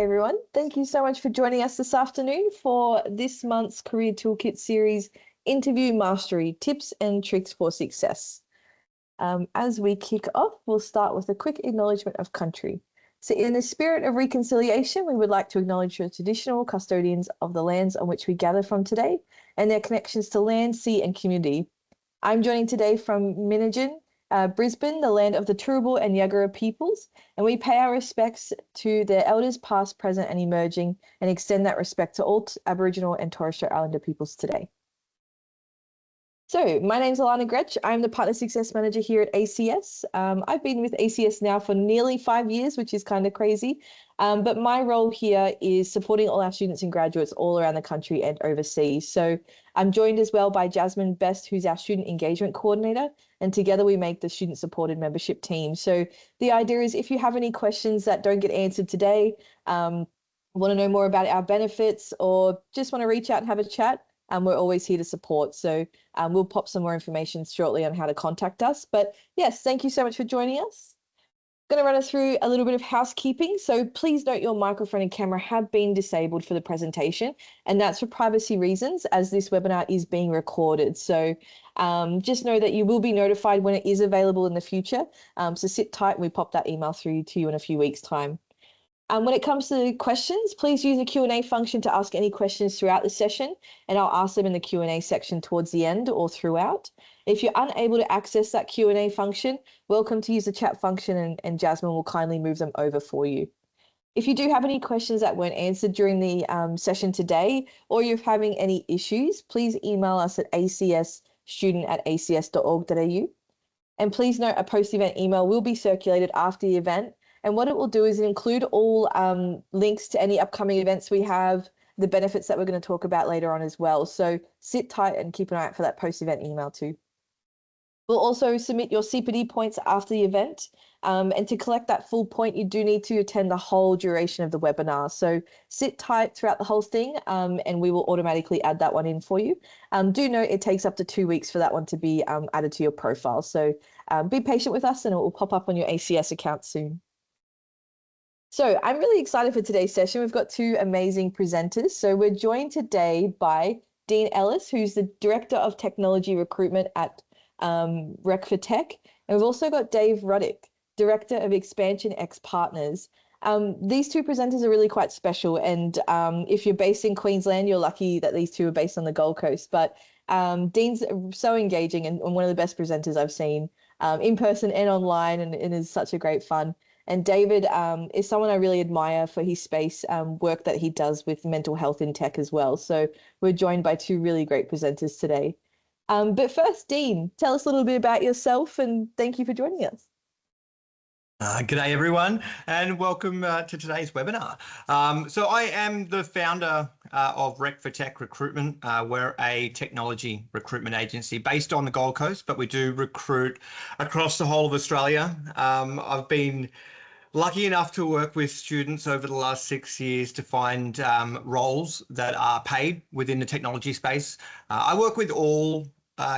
Hi everyone. Thank you so much for joining us this afternoon for this month's Career Toolkit series, Interview Mastery, Tips and Tricks for Success. As we kick off, we'll start with a quick acknowledgement of country. So in the spirit of reconciliation, we would like to acknowledge the traditional custodians of the lands on which we gather from today and their connections to land, sea and community. I'm joining today from Minijin, Brisbane, the land of the Turrbal and Yagara peoples, and we pay our respects to their elders past, present and emerging and extend that respect to all Aboriginal and Torres Strait Islander peoples today. So my name's Alana Gretsch. I'm the Partner Success Manager here at ACS. I've been with ACS now for nearly 5 years, which is kind of crazy. But my role here is supporting all our students and graduates all around the country and overseas. So I'm joined as well by Jasmine Best, who's our Student Engagement Coordinator, and together we make the Student Supported Membership team. So the idea is if you have any questions that don't get answered today, want to know more about our benefits, or just want to reach out and have a chat, we're always here to support. So we'll pop some more information shortly on how to contact us. But yes, thank you so much for joining us. I'm going to run us through a little bit of housekeeping. So please note your microphone and camera have been disabled for the presentation, and that's for privacy reasons as this webinar is being recorded. So just know that you will be notified when it is available in the future. So sit tight and we pop that email through to you in a few weeks' time. When it comes to questions, please use the Q&A function to ask any questions throughout the session, and I'll ask them in the Q&A section towards the end or throughout. If you're unable to access that Q&A function, welcome to use the chat function, and Jasmine will kindly move them over for you. If you do have any questions that weren't answered during the session today, or you're having any issues, please email us at acsstudent@acs.org.au. And please note a post-event email will be circulated after the event. And what it will do is include all links to any upcoming events we have, the benefits that we're going to talk about later on as well. So sit tight and keep an eye out for that post-event email too. We'll also submit your CPD points after the event. And to collect that full point, you do need to attend the whole duration of the webinar. So sit tight throughout the whole thing, and we will automatically add that one in for you. Do note it takes up to 2 weeks for that one to be added to your profile. So be patient with us and it will pop up on your ACS account soon. So I'm really excited for today's session. We've got two amazing presenters. So we're joined today by Dean Ellis, who's the Director of Technology Recruitment at Rec for Tech. And we've also got Dave Ruddick, Director of Expansion X Partners. These two presenters are really quite special. And if you're based in Queensland, you're lucky that these two are based on the Gold Coast. But Dean's so engaging and one of the best presenters I've seen in person and online, and it is such a great fun. And David is someone I really admire for his space work that he does with mental health in tech as well. So we're joined by two really great presenters today. But first, Dean, tell us a little bit about yourself and thank you for joining us. G'day everyone, and welcome to today's webinar. So I am the founder of Rec for Tech Recruitment. We're a technology recruitment agency based on the Gold Coast, but we do recruit across the whole of Australia. I've been lucky enough to work with students over the last 6 years to find roles that are paid within the technology space. I work with all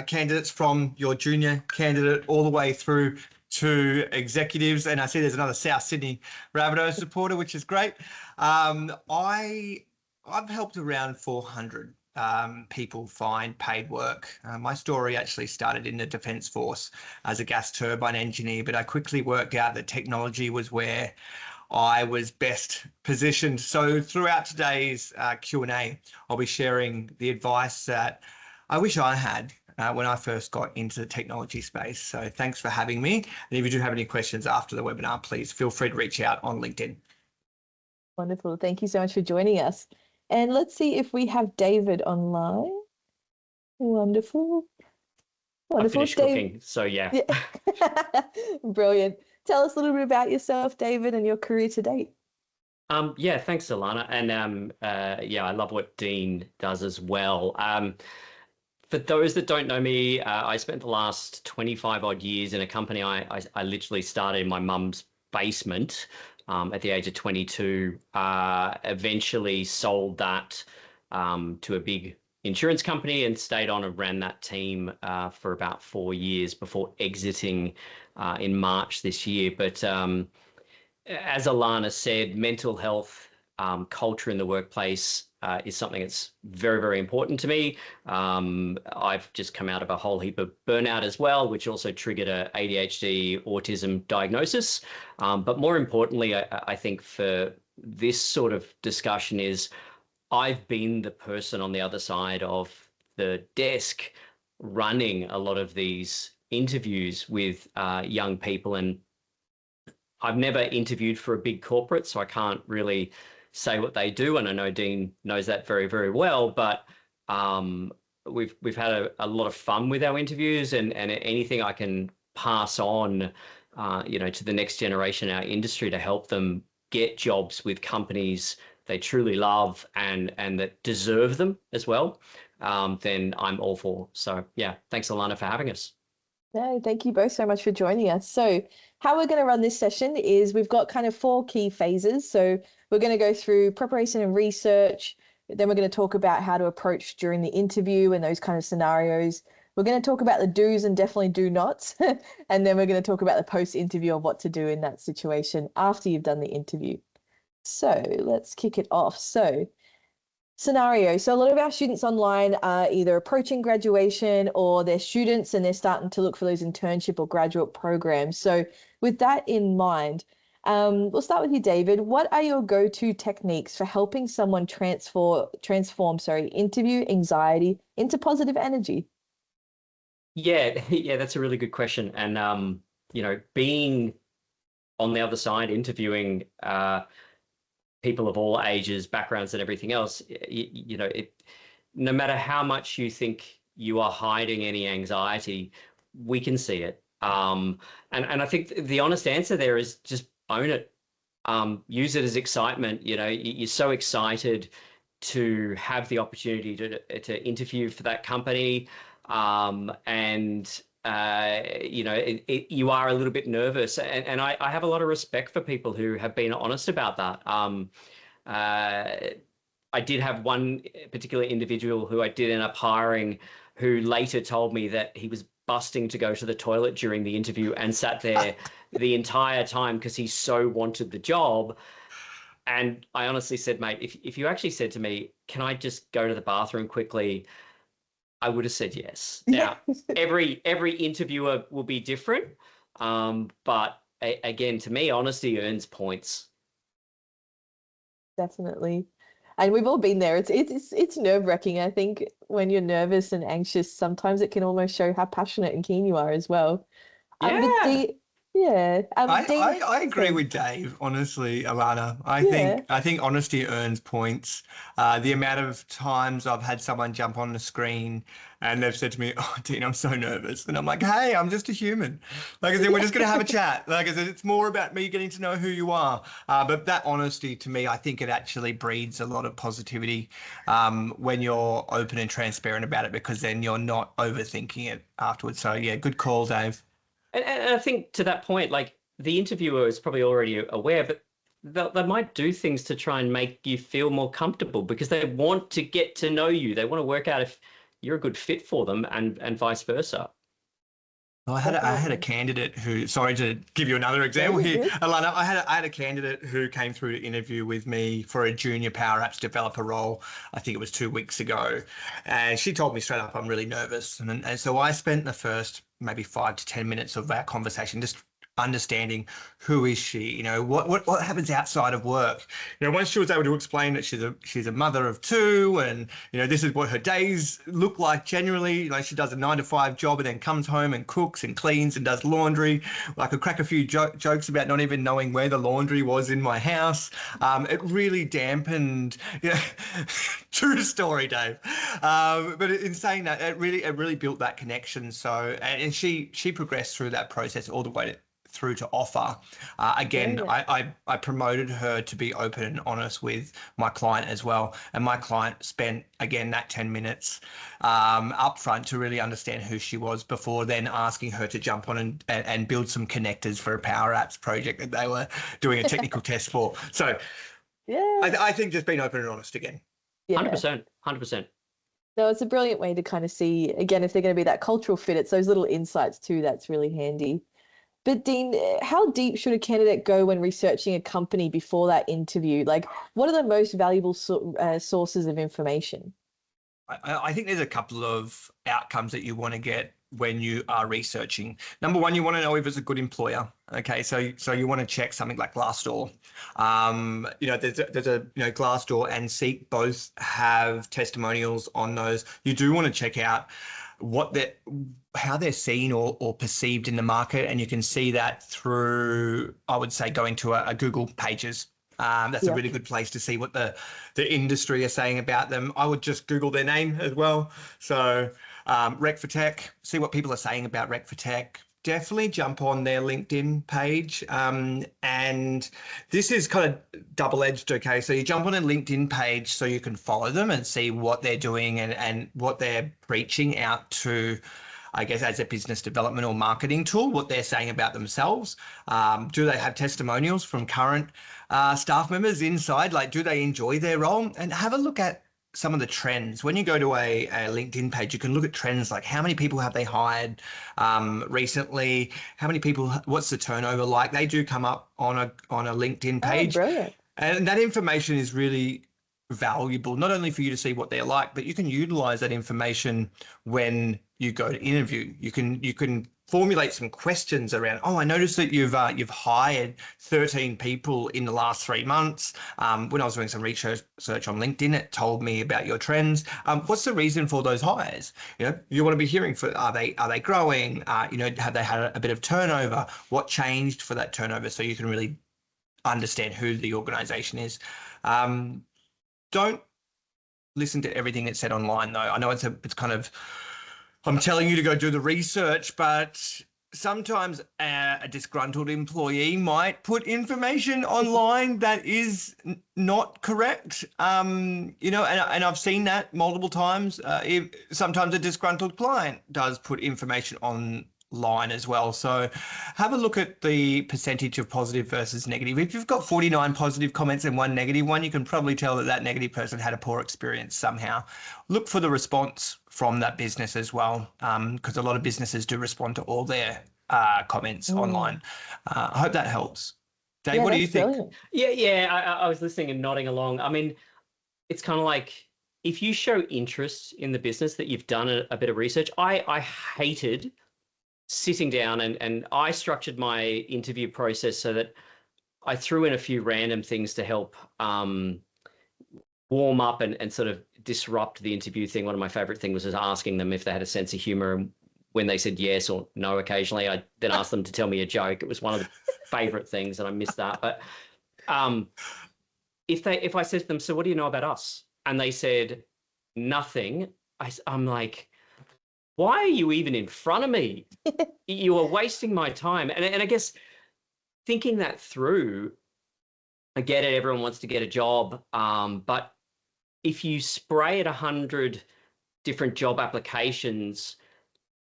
candidates from your junior candidate all the way through to executives, and I see there's another South Sydney Rabbitohs supporter, which is great. I've helped around 400 people find paid work. My story actually started in the Defence Force as a gas turbine engineer, but I quickly worked out that technology was where I was best positioned. So throughout today's Q&A, I'll be sharing the advice that I wish I had when I first got into the technology space. So thanks for having me. And if you do have any questions after the webinar, please feel free to reach out on LinkedIn. Wonderful. Thank you so much for joining us. And let's see if we have David online. Wonderful. I finished cooking, so yeah. Brilliant. Tell us a little bit about yourself, David, and your career to date. Yeah, thanks, Alana. And yeah, I love what Dean does as well. For those that don't know me, I spent the last 25 odd years in a company I literally started in my mum's basement at the age of 22, eventually sold that to a big insurance company and stayed on and ran that team for about 4 years before exiting in March this year. But as Alana said, mental health culture in the workplace is something that's very, very important to me. I've just come out of a whole heap of burnout as well, which also triggered a ADHD autism diagnosis. But more importantly, I think for this sort of discussion is I've been the person on the other side of the desk running a lot of these interviews with young people, and I've never interviewed for a big corporate, so I can't really say what they do. And I know Dean knows that very, very well, but we've had a lot of fun with our interviews, and anything I can pass on, to the next generation in our industry to help them get jobs with companies they truly love and that deserve them as well, then I'm all for. So yeah, thanks Alana for having us. No, thank you both so much for joining us. So how we're going to run this session is we've got kind of 4 key phases. So we're going to go through preparation and research. Then we're going to talk about how to approach during the interview and those kind of scenarios. We're going to talk about the do's and definitely do nots. And then we're going to talk about the post-interview of what to do in that situation after you've done the interview. So let's kick it off. So scenario. So a lot of our students online are either approaching graduation or they're students and they're starting to look for those internship or graduate programs. So with that in mind, we'll start with you, David. What are your go-to techniques for helping someone transform interview anxiety into positive energy? Yeah, that's a really good question. And being on the other side, interviewing people of all ages, backgrounds, and everything else, no matter how much you think you are hiding any anxiety, we can see it. And I think the honest answer there is just own it. Use it as excitement. You're so excited to have the opportunity to interview for that company, you are a little bit nervous, and I have a lot of respect for people who have been honest about that. I did have one particular individual who I did end up hiring, who later told me that he was busting to go to the toilet during the interview and sat there the entire time because he so wanted the job. And I honestly said, mate, if you actually said to me, can I just go to the bathroom quickly, I would have said yes. Now, every interviewer will be different, but again, to me, honesty earns points. Definitely, and we've all been there. It's nerve-wracking. I think when you're nervous and anxious, sometimes it can almost show how passionate and keen you are as well. Yeah. I agree with Dave, honestly, Alana. I think honesty earns points. The amount of times I've had someone jump on the screen and they've said to me, "Oh, Dean, I'm so nervous," and I'm like, "Hey, I'm just a human. Like I said, we're just going to have a chat. Like I said, it's more about me getting to know who you are." But that honesty, to me, I think it actually breeds a lot of positivity when you're open and transparent about it, because then you're not overthinking it afterwards. So yeah, good call, Dave. And I think to that point, like the interviewer is probably already aware, but they might do things to try and make you feel more comfortable because they want to get to know you. They want to work out if you're a good fit for them, and vice versa. Well, I had a candidate who, sorry to give you another example here, Alana, I had a candidate who came through to interview with me for a junior Power Apps developer role. I think it was 2 weeks ago. And she told me straight up, I'm really nervous. And so I spent the first maybe 5 to 10 minutes of our conversation just understanding who is she, what happens outside of work. Once she was able to explain that she's a mother of 2, and this is what her days look like generally. She does a 9 to 5 job and then comes home and cooks and cleans and does laundry. I could crack a few jokes about not even knowing where the laundry was in my house. It really dampened, true story, Dave. But in saying that, it really built that connection. So, and she progressed through that process all the way through to offer. I promoted her to be open and honest with my client as well. And my client spent, again, that 10 minutes upfront to really understand who she was before then asking her to jump on and build some connectors for a Power Apps project that they were doing a technical test for. So yeah, I think just being open and honest again. Yeah. 100%. No, it's a brilliant way to kind of see, again, if they're going to be that cultural fit. It's those little insights too that's really handy. But Dean, how deep should a candidate go when researching a company before that interview? Like, what are the most valuable sources of information? I think there's a couple of outcomes that you want to get when you are researching. Number one, you want to know if it's a good employer. Okay, so you want to check something like Glassdoor. There's a Glassdoor and Seek both have testimonials on those. You do want to check out how they're seen or perceived in the market, and you can see that through, I would say, going to a Google Pages. That's a really good place to see what the industry are saying about them. I would just Google their name as well. So Rec for Tech, see what people are saying about Rec for Tech. Definitely jump on their LinkedIn page. And this is kind of double-edged, okay? So you jump on a LinkedIn page so you can follow them and see what they're doing and what they're preaching out to, I guess, as a business development or marketing tool, what they're saying about themselves. Do they have testimonials from current staff members inside? Like, do they enjoy their role? And have a look at some of the trends. When you go to a LinkedIn page, you can look at trends like how many people have they hired recently, how many people, what's the turnover like? They do come up on a LinkedIn page. Oh, brilliant. And that information is really valuable, not only for you to see what they're like, but you can utilize that information when you go to interview. You can formulate some questions around, oh, I noticed that you've hired 13 people in the last 3 months. When I was doing some research on LinkedIn, it told me about your trends. What's the reason for those hires? You want to be hearing for, are they growing? Have they had a bit of turnover? What changed for that turnover? So you can really understand who the organization is. Don't listen to everything that's said online, though. I know it's kind of, I'm telling you to go do the research, but sometimes a disgruntled employee might put information online that is not correct. And I've seen that multiple times. Sometimes a disgruntled client does put information online as well. So have a look at the percentage of positive versus negative. If you've got 49 positive comments and 1 negative one, you can probably tell that negative person had a poor experience somehow. Look for the response from that business as well, because a lot of businesses do respond to all their comments online. I hope that helps. Dave, what do you think? Brilliant. Yeah. I was listening and nodding along. I mean, it's kind of like, if you show interest in the business that you've done a bit of research, I hated sitting down and I structured my interview process so that I threw in a few random things to help warm up and sort of disrupt the interview thing. One of my favorite things was just asking them if they had a sense of humor, and when they said yes or no occasionally, I then asked them to tell me a joke. It was one of the favorite things, and I missed that. But if I said to them, so what do you know about us? And they said nothing, I'm like, why are you even in front of me? You are wasting my time. And I guess thinking that through, I get it, everyone wants to get a job, but if you spray at 100 different job applications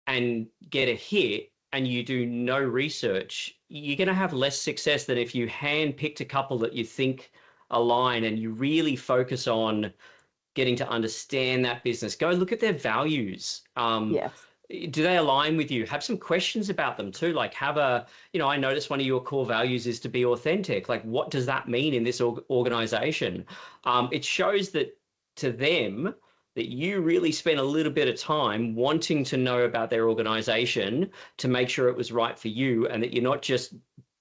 and get a hit and you do no research, you're going to have less success than if you handpicked a couple that you think align and you really focus on getting to understand that business. Go look at their values. Yes. Do they align with you? Have some questions about them too. Like I noticed one of your core values is to be authentic. Like, what does that mean in this organization? It shows that to them that you really spent a little bit of time wanting to know about their organization to make sure it was right for you, and that you're not just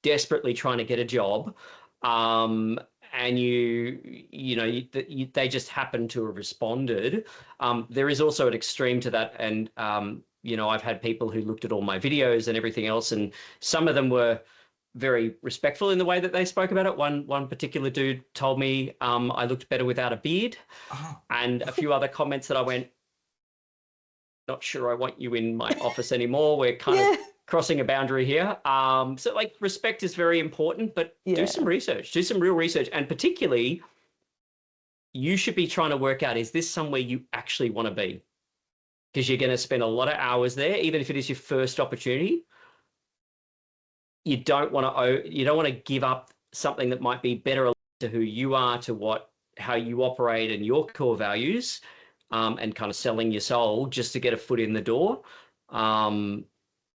desperately trying to get a job. And they just happen to have responded. There is also an extreme to that. And, I've had people who looked at all my videos and everything else, and some of them were very respectful in the way that they spoke about it. One particular dude told me I looked better without a beard, and a few other comments that I went, not sure I want you in my office anymore. We're kind of crossing a boundary here. So like, respect is very important, but do some research, do some real research. And particularly, you should be trying to work out, is this somewhere you actually want to be? Because you're going to spend a lot of hours there, even if it is your first opportunity. You don't want to give up something that might be better to who you are, to how you operate and your core values, and kind of selling your soul just to get a foot in the door.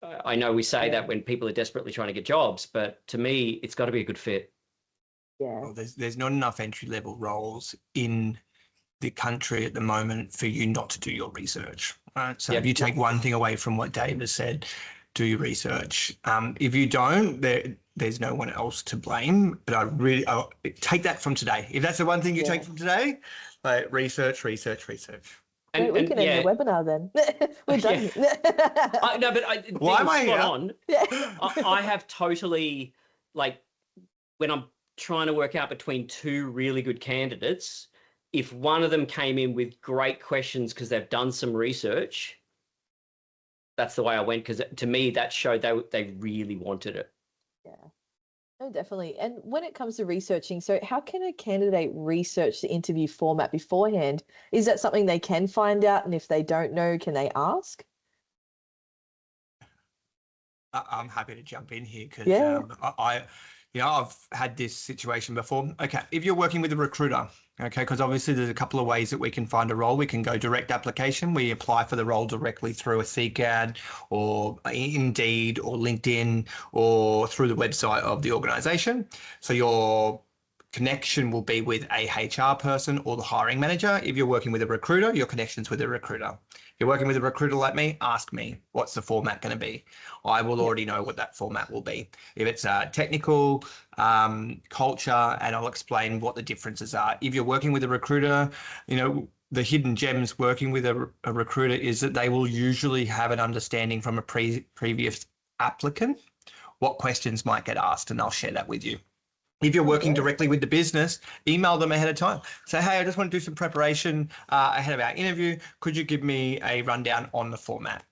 I know we say that when people are desperately trying to get jobs, but to me, it's got to be a good fit. Yeah. Well, there's not enough entry-level roles in the country at the moment for you not to do your research, right? So if you take one thing away from what Dave has said, do your research. If you don't, there's no one else to blame. But I'll take that from today. If that's the one thing you take from today, like research. We can end the webinar then. We're done. No, but why am I spot here? on. I have totally, like, when I'm trying to work out between two really good candidates, if one of them came in with great questions because they've done some research, that's the way I went, because to me that showed they really wanted it. Yeah, no, definitely. And when it comes to researching, so how can a candidate research the interview format beforehand? Is that something they can find out? And if they don't know, can they ask? I'm happy to jump in here because I've had this situation before. Okay, if you're working with a recruiter, okay, because obviously there's a couple of ways that we can find a role. We can go direct application. We apply for the role directly through a Seek ad or Indeed or LinkedIn or through the website of the organization. So your connection will be with a HR person or the hiring manager. If you're working with a recruiter, your connection's with a recruiter. If you're working with a recruiter like me, ask me, what's the format going to be? I will already know what that format will be. If it's technical, culture, and I'll explain what the differences are. If you're working with a recruiter, the hidden gems working with a recruiter is that they will usually have an understanding from a previous applicant what questions might get asked, and I'll share that with you. If you're working directly with the business, email them ahead of time. Say, hey, I just want to do some preparation ahead of our interview. Could you give me a rundown on the format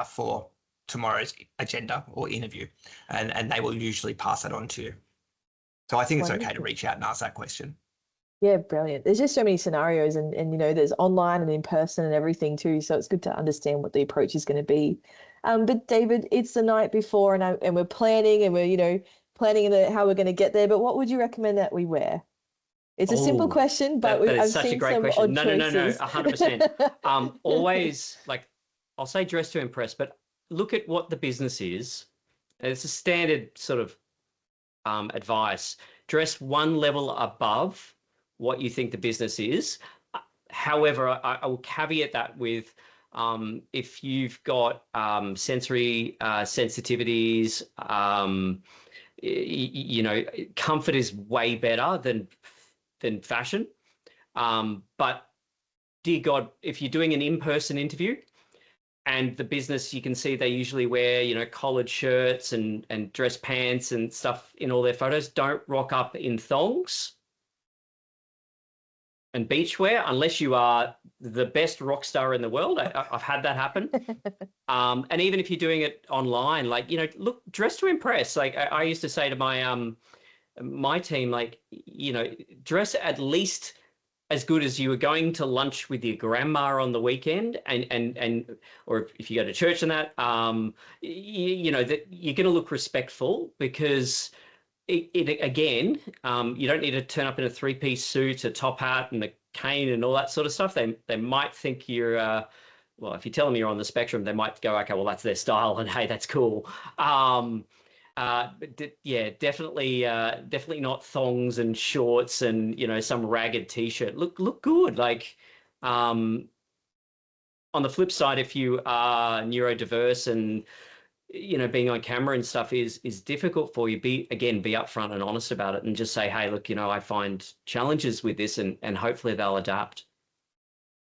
for tomorrow's agenda or interview? And they will usually pass that on to you. So I think it's okay to reach out and ask that question. Yeah, brilliant. There's just so many scenarios and there's online and in person and everything too. So it's good to understand what the approach is going to be. But David, it's the night before and we're planning and we're, planning how we're going to get there. But what would you recommend that we wear? It's a simple question, but I've such seen a great some question. odd No, choices. 100%. Always, like, I'll say dress to impress, but look at what the business is. It's a standard sort of advice. Dress one level above what you think the business is. However, I will caveat that with if you've got sensory sensitivities, comfort is way better than fashion. But dear God, if you're doing an in-person interview and the business, you can see they usually wear, collared shirts and dress pants and stuff in all their photos. Don't rock up in thongs and beachwear unless you are the best rock star in the world. I've had that happen. And even if you're doing it online, look, dress to impress. Like I used to say to my team, dress at least as good as you were going to lunch with your grandma on the weekend, and or if you go to church and that, that you're going to look respectful because again, you don't need to turn up in a three-piece suit, a top hat, and a cane and all that sort of stuff. They might think you're, well, if you tell them you're on the spectrum, they might go, okay, well, that's their style, and hey, that's cool. Definitely not thongs and shorts and some ragged t-shirt. Look good. Like, on the flip side, if you are neurodiverse and being on camera and stuff is difficult for you, be upfront and honest about it and just say, hey, look, I find challenges with this, and hopefully they'll adapt.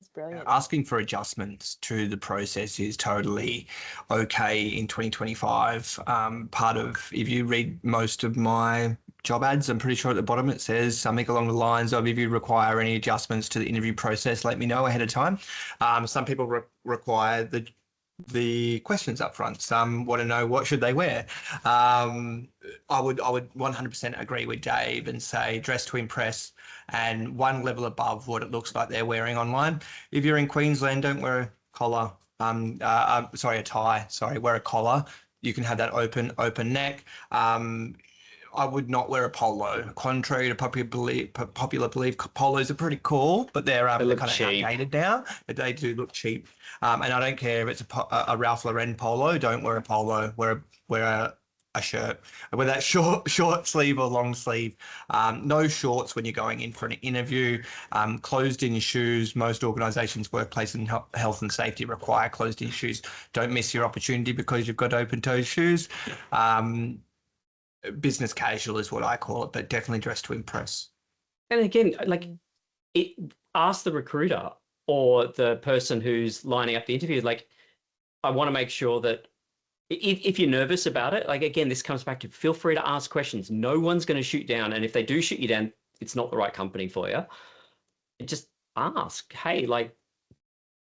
That's brilliant. Asking for adjustments to the process is totally okay in 2025. Part of, if you read most of my job ads, I'm pretty sure at the bottom it says something along the lines of, if you require any adjustments to the interview process, let me know ahead of time. Some people require the questions up front. Some want to know what should they wear. I would 100% agree with Dave and say dress to impress and one level above what it looks like they're wearing online. If you're in Queensland, don't wear a collar. A tie. Sorry, wear a collar. You can have that open neck. I would not wear a polo. Contrary to popular belief, polos are pretty cool, but they're look kind of cheap. outdated now. But they do look cheap. And I don't care if it's a Ralph Lauren polo. Don't wear a polo. Wear a shirt. Wear that short sleeve or long sleeve. No shorts when you're going in for an interview. Closed-in shoes. Most organisations, workplace and health and safety require closed-in shoes. Don't miss your opportunity because you've got open-toe shoes. Business casual is what I call it, but definitely dress to impress. And again, like, ask the recruiter or the person who's lining up the interview, like, I want to make sure that if you're nervous about it, like, again, this comes back to feel free to ask questions. No one's going to shoot down. And if they do shoot you down, it's not the right company for you. Just ask, hey, like,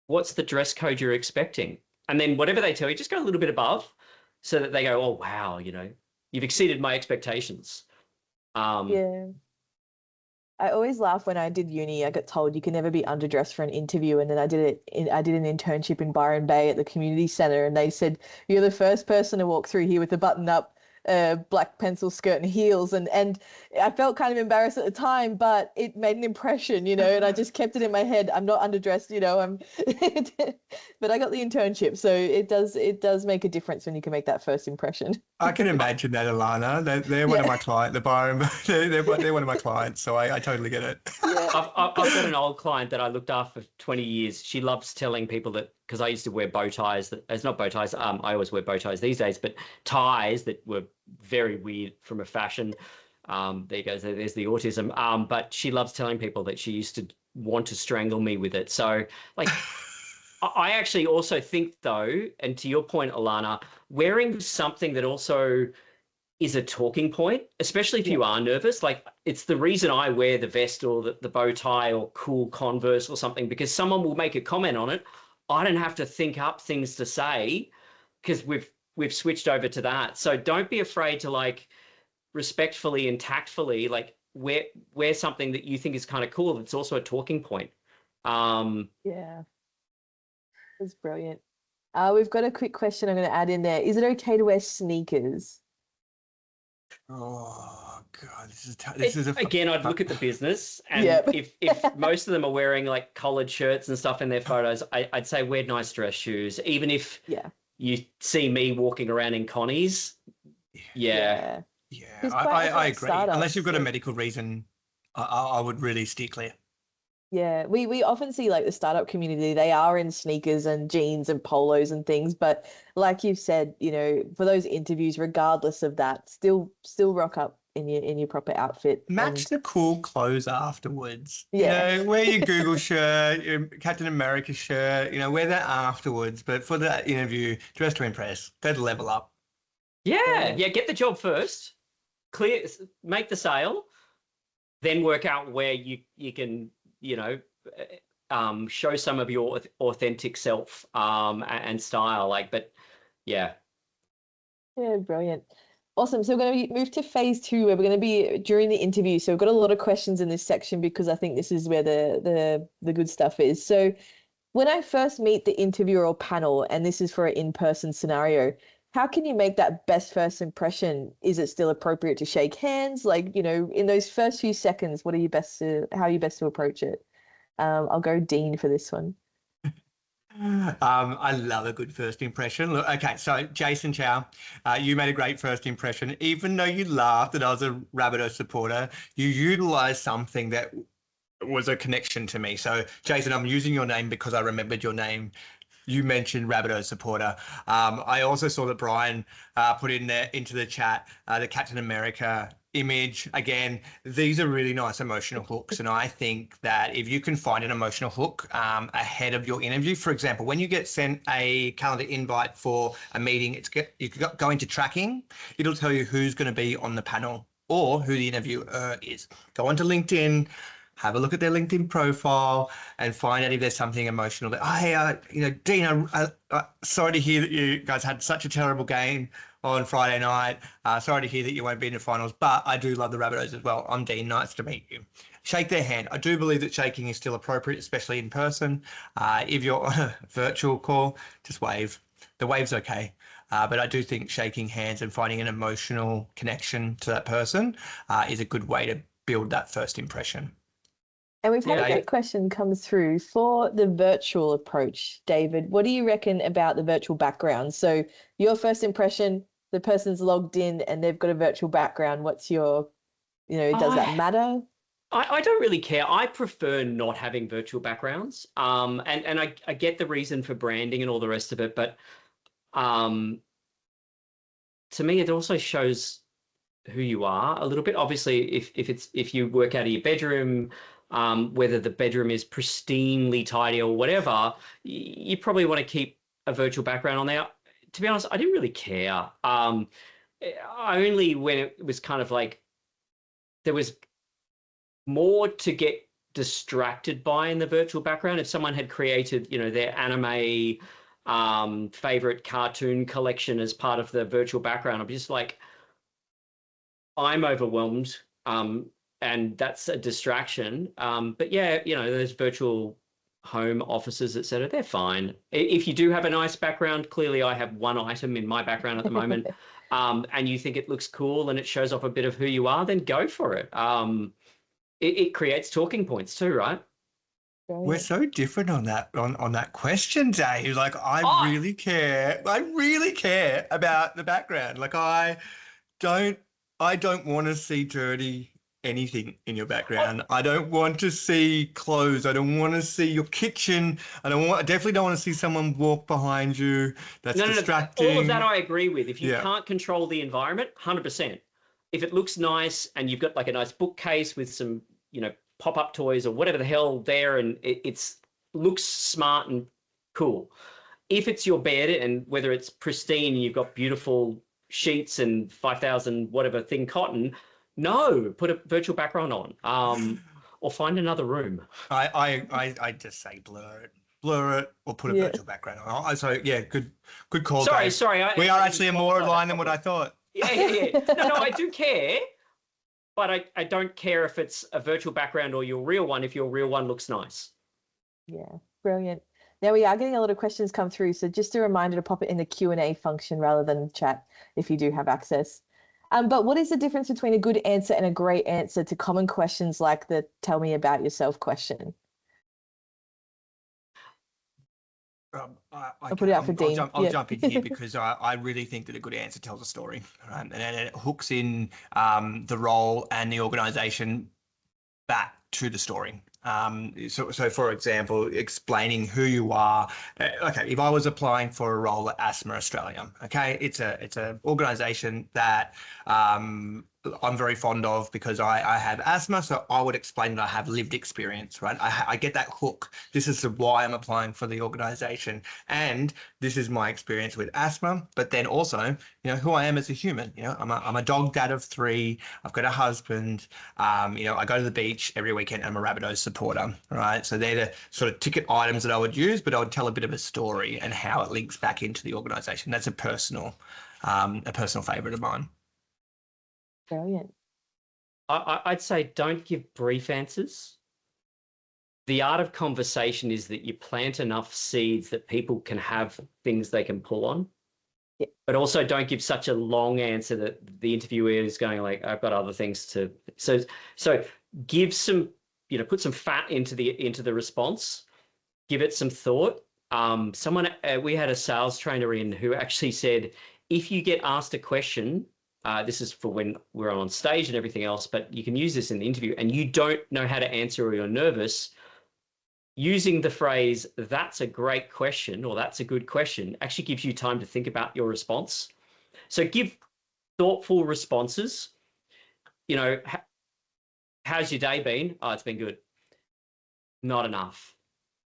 what's the dress code you're expecting? And then whatever they tell you, just go a little bit above so that they go, oh, wow, you've exceeded my expectations. Yeah. I always laugh when I did uni. I got told you can never be underdressed for an interview, and then I did an internship in Byron Bay at the community centre, and they said you're the first person to walk through here with a button-up black pencil skirt and heels, and I felt kind of embarrassed at the time, but it made an impression, and I just kept it in my head. I'm not underdressed, I'm but I got the internship, so it does make a difference when you can make that first impression. I can imagine that, Alana. They're one of my clients. The Byron, they're one of my clients, so I totally get it. Yeah. I've got an old client that I looked after for 20 years. She loves telling people that, because I used to wear bow ties. It's not bow ties. I always wear bow ties these days, but ties that were very weird from a fashion. There you go. There's the autism. But she loves telling people that she used to want to strangle me with it. So, like, I actually also think, though, and to your point, Alana, wearing something that also is a talking point, especially if you are nervous. Like, it's the reason I wear the vest or the bow tie or cool Converse or something, because someone will make a comment on it. I don't have to think up things to say because we've switched over to that. So don't be afraid to, like, respectfully and tactfully, like, wear something that you think is kind of cool. It's also a talking point. Yeah, that's brilliant. We've got a quick question I'm going to add in there. Is it okay to wear sneakers? Oh God, again, I'd look at the business, and if most of them are wearing like collared shirts and stuff in their photos, I'd say wear nice dress shoes. Even if you see me walking around in Connie's, I agree. Unless you've got a medical reason, I would really steer clear. Yeah, we often see, like, the startup community, they are in sneakers and jeans and polos and things, but like you've said, for those interviews, regardless of that, still rock up in your proper outfit. Match the cool clothes afterwards. Yeah. Wear your Google shirt, your Captain America shirt, wear that afterwards. But for that interview, dress to impress. Go to level up. Yeah, get the job first. Make the sale, then work out where you can, show some of your authentic self and style. Yeah, brilliant. Awesome. So we're going to move to phase 2, where we're going to be during the interview. So we've got a lot of questions in this section because I think this is where the good stuff is. So when I first meet the interviewer or panel, and this is for an in-person scenario, how can you make that best first impression? Is it still appropriate to shake hands? Like, in those first few seconds, how are you best to approach it? I'll go Dean for this one. I love a good first impression. Look, okay, so Jason Chow, you made a great first impression. Even though you laughed that I was a Rabbitohs supporter, you utilised something that was a connection to me. So, Jason, I'm using your name because I remembered your name. You mentioned Rabbitohs supporter. I also saw that Brian put into the chat the Captain America image. Again, these are really nice emotional hooks, and I think that if you can find an emotional hook ahead of your interview, for example, when you get sent a calendar invite for a meeting, you go into tracking, it'll tell you who's going to be on the panel or who the interviewer is. Go onto LinkedIn, have a look at their LinkedIn profile, and find out if there's something emotional. That, hey, Dean, sorry to hear that you guys had such a terrible game on Friday night. Sorry to hear that you won't be in the finals, but I do love the Rabbitohs as well. I'm Dean. Nice to meet you. Shake their hand. I do believe that shaking is still appropriate, especially in person. If you're on a virtual call, just wave. The wave's okay. But I do think shaking hands and finding an emotional connection to that person is a good way to build that first impression. And we've had a Yeah. great question come through for the virtual approach, David. What do you reckon about the virtual background? So your first impression, the person's logged in and they've got a virtual background. What's your, does that matter? I don't really care. I prefer not having virtual backgrounds. And I get the reason for branding and all the rest of it, but to me, it also shows who you are a little bit. Obviously, if you work out of your bedroom, whether the bedroom is pristinely tidy or whatever, you probably want to keep a virtual background on there. To be honest, I didn't really care. Only when it was kind of like there was more to get distracted by in the virtual background. If someone had created, their anime favorite cartoon collection as part of the virtual background, I'd be just like, I'm overwhelmed. And that's a distraction. But yeah, those virtual home offices, etc., they're fine. If you do have a nice background, clearly I have one item in my background at the moment, and you think it looks cool and it shows off a bit of who you are, then go for it. It creates talking points too, right? We're so different on that question, Dave. Like, I really care about the background. Like, I don't want to see dirty anything in your background. I don't want to see clothes. I don't want to see your kitchen. I definitely don't want to see someone walk behind you. That's distracting. All of that I agree with. If you can't control the environment, 100%. If it looks nice and you've got like a nice bookcase with some, pop-up toys or whatever the hell there, and it looks smart and cool. If it's your bed and whether it's pristine and you've got beautiful sheets and 5,000 whatever thin cotton, no, put a virtual background on, or find another room. I just say blur it, or put a virtual background on. So yeah, good call. Sorry, Dave. sorry. We are actually more aligned than what I thought. Yeah. No, I do care, but I don't care if it's a virtual background or your real one if your real one looks nice. Yeah, brilliant. Now we are getting a lot of questions come through, so just a reminder to pop it in the Q&A function rather than chat if you do have access. But what is the difference between a good answer and a great answer to common questions like the "tell me about yourself" question? I'll put it out for Dean. I'll jump in here because I really think that a good answer tells a story, right? And it hooks in the role and the organisation back to the story. So for example, explaining who you are. Okay, if I was applying for a role at Asthma Australia, okay, it's a organisation that I'm very fond of because I have asthma, so I would explain that I have lived experience, right? I get that hook. This is why I'm applying for the organisation, and this is my experience with asthma. But then also, who I am as a human. I'm a dog dad of 3. I've got a husband. I go to the beach every weekend. I'm a Rabbitohs supporter, right? So they're the sort of ticket items that I would use, but I would tell a bit of a story and how it links back into the organisation. That's a personal favourite of mine. Brilliant. I'd say don't give brief answers. The art of conversation is that you plant enough seeds that people can have things they can pull on. Yeah. But also don't give such a long answer that the interviewer is going like, I've got other things to. So give some, put some fat into the response. Give it some thought. We had a sales trainer in who actually said, if you get asked a question, this is for when we're on stage and everything else, but you can use this in the interview and you don't know how to answer or you're nervous, using the phrase, that's a great question or that's a good question, actually gives you time to think about your response. So give thoughtful responses. How's your day been? Oh, it's been good. Not enough.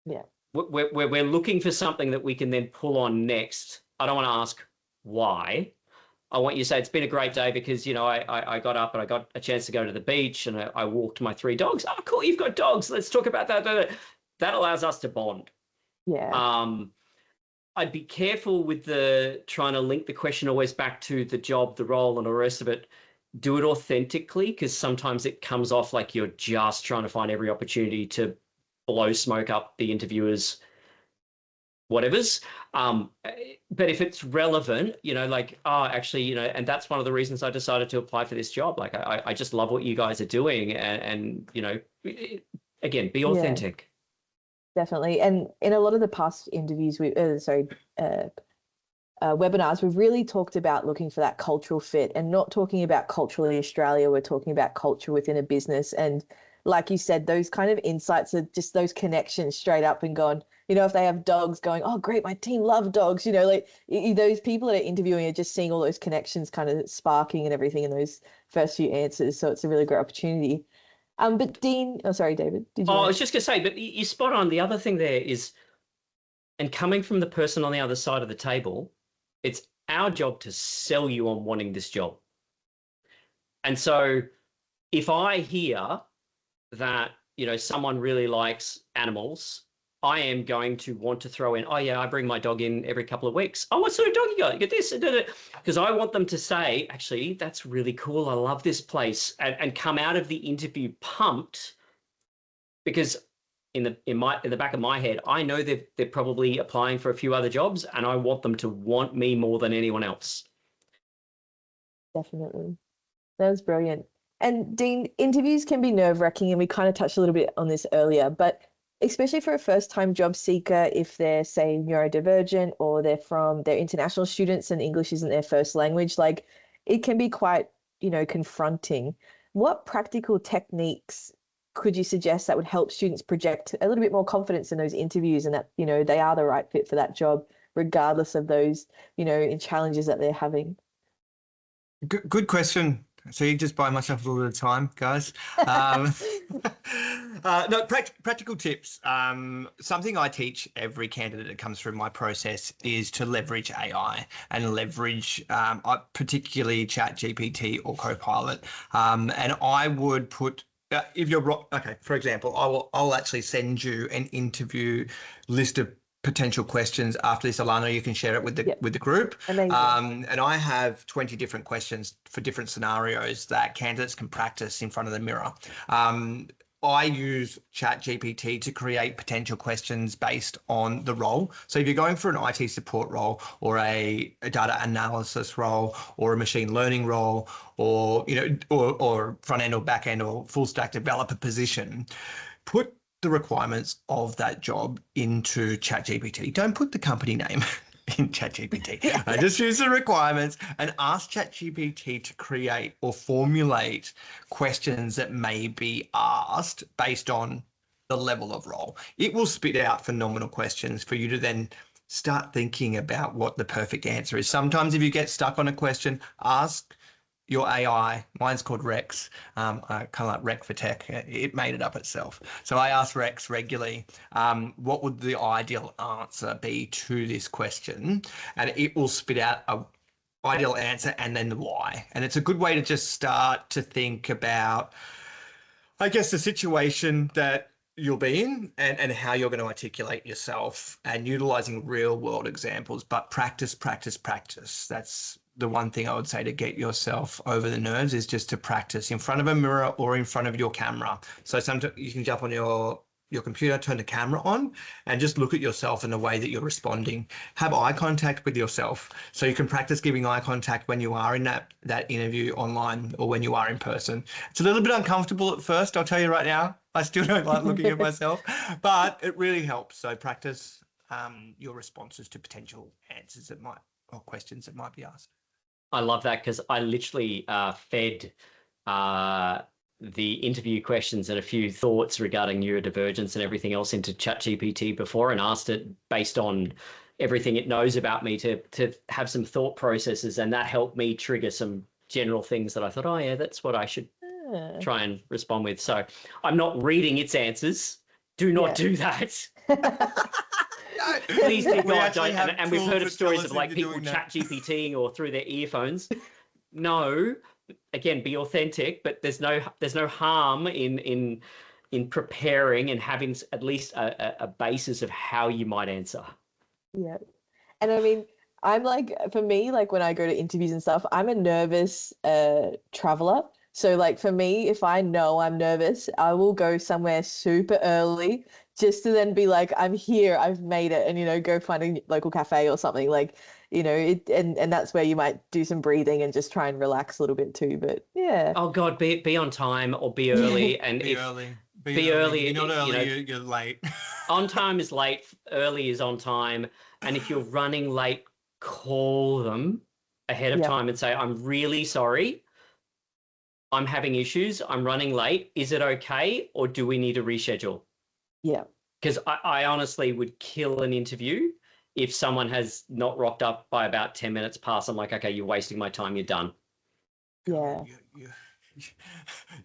Yeah. We're looking for something that we can then pull on next. I don't want to ask why. I want you to say it's been a great day because, I got up and I got a chance to go to the beach and I walked my 3 dogs. Oh, cool. You've got dogs. Let's talk about that. That allows us to bond. Yeah. I'd be careful with the trying to link the question always back to the job, the role and the rest of it. Do it authentically because sometimes it comes off like you're just trying to find every opportunity to blow smoke up the interviewer's whatever's. But if it's relevant, like, oh, actually, and that's one of the reasons I decided to apply for this job. Like, I just love what you guys are doing, and again, be authentic. Definitely. And in a lot of the past interviews, webinars, we've really talked about looking for that cultural fit and not talking about culturally Australia. We're talking about culture within a business. And like you said, those kind of insights are just those connections straight up and gone, if they have dogs going, oh, great, my team love dogs, like those people that are interviewing are just seeing all those connections kind of sparking and everything in those first few answers. So it's a really great opportunity. But Dean, oh, sorry, David, did you? I was just going to say, but you're spot on. The other thing there is, and coming from the person on the other side of the table, it's our job to sell you on wanting this job. And so if I hear that, someone really likes animals, I am going to want to throw in, oh yeah, I bring my dog in every couple of weeks. Oh, what sort of dog you got? Get this, because I want them to say, actually, that's really cool. I love this place, and come out of the interview pumped, because in the back of my head, I know they're probably applying for a few other jobs, and I want them to want me more than anyone else. Definitely. That was brilliant. And Dean, interviews can be nerve-wracking, and we kind of touched a little bit on this earlier, but especially for a first-time job seeker, if they're, say, neurodivergent or they're international students and English isn't their first language, like it can be quite, confronting. What practical techniques could you suggest that would help students project a little bit more confidence in those interviews and that, they are the right fit for that job, regardless of those, challenges that they're having? Good question. So you just buy myself a little bit of time, guys. No, practical tips. Something I teach every candidate that comes through my process is to leverage AI and leverage particularly ChatGPT or Copilot. And I would put, if you're okay, for example, I'll actually send you an interview list of potential questions after this, Alana. You can share it with the group. Amazing. And I have 20 different questions for different scenarios that candidates can practice in front of the mirror. I use ChatGPT to create potential questions based on the role. So if you're going for an IT support role or a data analysis role or a machine learning role or or front end or back end or full stack developer position, put the requirements of that job into ChatGPT. Don't put the company name in ChatGPT. Just use the requirements and ask ChatGPT to create or formulate questions that may be asked based on the level of role. It will spit out phenomenal questions for you to then start thinking about what the perfect answer is. Sometimes if you get stuck on a question, ask your AI. Mine's called Rex. I kind of like Rec for Tech. It made it up itself. So I ask Rex regularly, what would the ideal answer be to this question? And it will spit out a ideal answer and then the why. And it's a good way to just start to think about, I guess, the situation that you'll be in and how you're going to articulate yourself and utilizing real world examples, but practice. That's the one thing I would say to get yourself over the nerves, is just to practice in front of a mirror or in front of your camera. So sometimes you can jump on your computer, turn the camera on and just look at yourself in the way that you're responding. Have eye contact with yourself. So you can practice giving eye contact when you are in that interview online or when you are in person. It's a little bit uncomfortable at first, I'll tell you right now. I still don't like looking at myself, but it really helps. So practice your responses to potential answers or questions that might be asked. I love that, because I literally fed the interview questions and a few thoughts regarding neurodivergence and everything else into ChatGPT before, and asked it based on everything it knows about me to have some thought processes, and that helped me trigger some general things that I thought, oh yeah, that's what I should try and respond with. So I'm not reading its answers. Do not do that. Please, dear God, don't. And we've heard of stories of like people chat GPTing or through their earphones. No, again, be authentic, but there's no harm in preparing and having at least a basis of how you might answer. Yeah. And I mean, I'm like, for me, like when I go to interviews and stuff, I'm a nervous traveler. So like for me, if I know I'm nervous, I will go somewhere super early just to then be like, I'm here, I've made it, and go find a local cafe or something. Like, and that's where you might do some breathing and just try and relax a little bit too. But yeah. Oh God, be on time or be early, and Be early. be early. You're not early, you're late. On time is late, early is on time, and if you're running late, call them ahead of time and say, I'm really sorry. I'm having issues. I'm running late. Is it okay? Or do we need to reschedule? Yeah. Because I honestly would kill an interview if someone has not rocked up by about 10 minutes past. I'm like, okay, you're wasting my time. You're done. Yeah.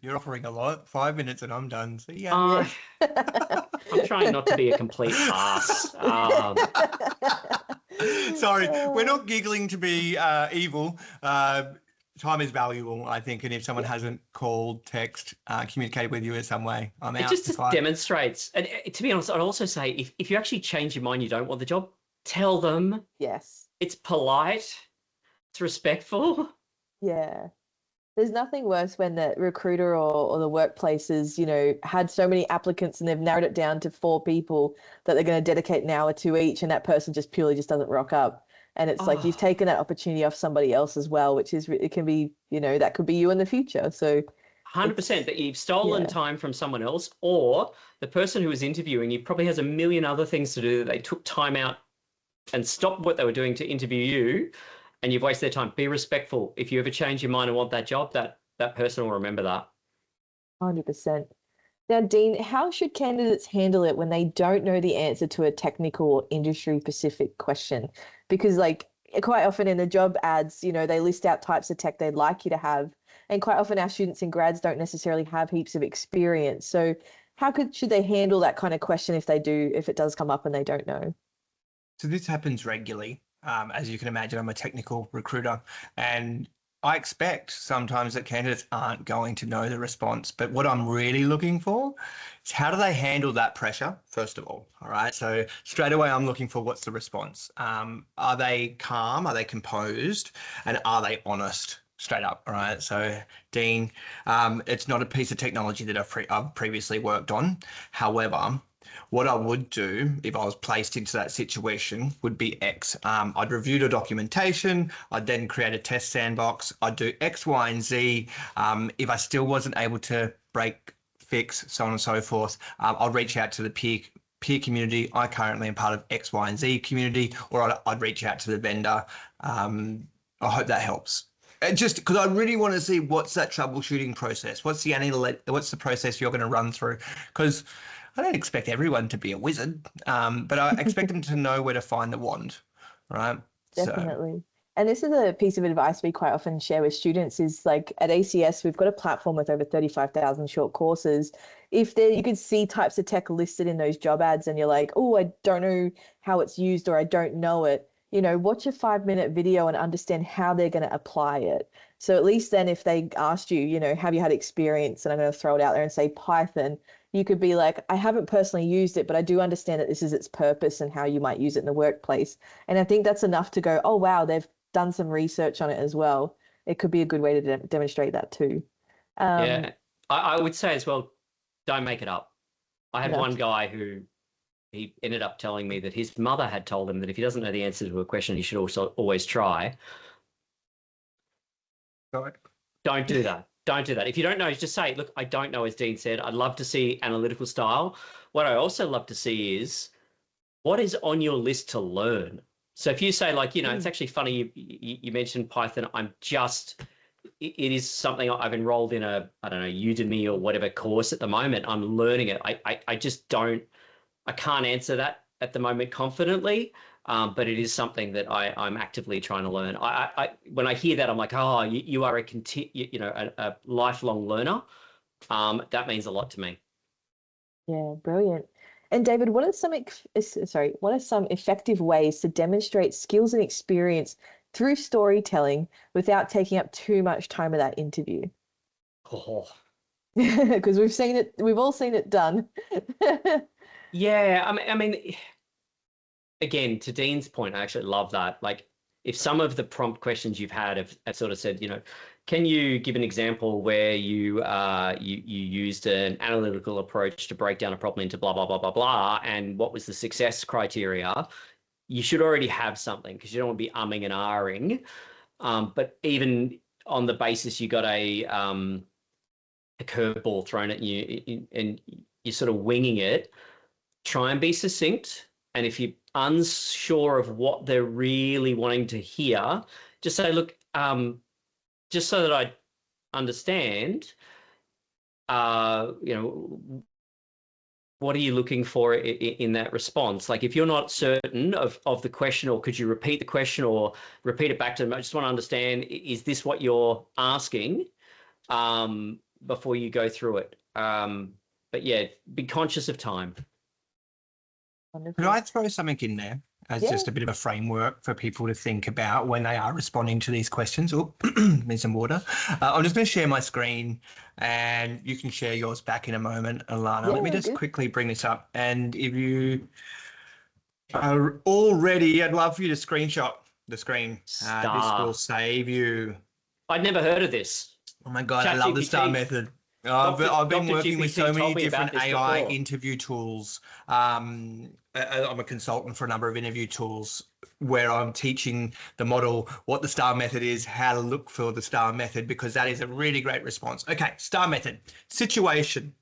You're offering a lot. 5 minutes and I'm done. So yeah. I'm trying not to be a complete ass. Sorry, we're not giggling to be evil. Time is valuable, I think, and if someone hasn't called, text, communicated with you in some way, I'm out. It just demonstrates. And to be honest, I'd also say if you actually change your mind, you don't want the job, tell them. Yes. It's polite. It's respectful. Yeah. There's nothing worse when the recruiter or the workplace has, had so many applicants and they've narrowed it down to 4 people that they're going to dedicate an hour to each, and that person just purely just doesn't rock up. And it's like you've taken that opportunity off somebody else as well, which is, it can be, that could be you in the future. So 100% that you've stolen time from someone else, or the person who was interviewing you probably has a million other things to do that they took time out and stopped what they were doing to interview you, and you've wasted their time. Be respectful. If you ever change your mind and want that job, that person will remember that. 100%. Now, Dean, how should candidates handle it when they don't know the answer to a technical or industry-specific question? Because, like, quite often in the job ads, they list out types of tech they'd like you to have. And quite often our students and grads don't necessarily have heaps of experience. So should they handle that kind of question if it does come up and they don't know? So this happens regularly. As you can imagine, I'm a technical recruiter, and I expect sometimes that candidates aren't going to know the response, but what I'm really looking for is how do they handle that pressure, first of all right? So straight away, I'm looking for what's the response. Are they calm? Are they composed? And are they honest? Straight up, all right? So Dean, it's not a piece of technology that I've previously worked on. However, what I would do if I was placed into that situation would be X. I'd review the documentation. I'd then create a test sandbox. I'd do X, Y, and Z. If I still wasn't able to break, fix, so on and so forth, I'll reach out to the peer community. I currently am part of X, Y, and Z community, or I'd reach out to the vendor. I hope that helps. Just because I really want to see what's that troubleshooting process. What's the process you're going to run through? Because I don't expect everyone to be a wizard, but I expect them to know where to find the wand, right? Definitely. So. And this is a piece of advice we quite often share with students is like at ACS, we've got a platform with over 35,000 short courses. If you could see types of tech listed in those job ads and you're like, oh, I don't know how it's used or I don't know it, watch a 5-minute video and understand how they're going to apply it. So at least then if they asked you, have you had experience, and I'm going to throw it out there and say Python, you could be like, I haven't personally used it, but I do understand that this is its purpose and how you might use it in the workplace. And I think that's enough to go, oh, wow, they've done some research on it as well. It could be a good way to demonstrate that too. Yeah, I would say as well, don't make it up. I had one guy who he ended up telling me that his mother had told him that if he doesn't know the answer to a question, he should also always try. Don't do that. Don't do that. If you don't know, just say, look, I don't know, as Dean said. I'd love to see analytical style. What I also love to see is what is on your list to learn. So if you say like, it's actually funny you mentioned Python. It is something I've enrolled in I don't know, Udemy or whatever course at the moment. I'm learning it. I can't answer that at the moment confidently, but it is something that I'm actively trying to learn. When I hear that, I'm like, oh, you are a lifelong learner. That means a lot to me. Yeah, brilliant. And David, what are some effective ways to demonstrate skills and experience through storytelling without taking up too much time of that interview? Oh, because we've all seen it done. Yeah, I mean, again, to Dean's point, I actually love that. Like, if some of the prompt questions you've had have sort of said, can you give an example where you used an analytical approach to break down a problem into blah, blah, blah, blah, blah, and what was the success criteria? You should already have something, because you don't want to be umming and ahhing. But even on the basis you got a curveball thrown at you and you're sort of winging it, try and be succinct. And if you're unsure of what they're really wanting to hear, just say, look, just so that I understand, what are you looking for in that response? Like, if you're not certain of the question, or could you repeat the question or repeat it back to them? I just want to understand, is this what you're asking, before you go through it? But yeah, be conscious of time. Wonderful. Could I throw something in there as just a bit of a framework for people to think about when they are responding to these questions? Oh, need some water. I'm just going to share my screen, and you can share yours back in a moment, Alana. Let me just quickly bring this up. And if you are all ready, I'd love for you to screenshot the screen. This will save you. I'd never heard of this. Oh my God, I love the STAR method. I've been working with so many different AI interview tools. I'm a consultant for a number of interview tools where I'm teaching the model what the STAR method is, how to look for the STAR method, because that is a really great response. Okay, STAR method. Situation.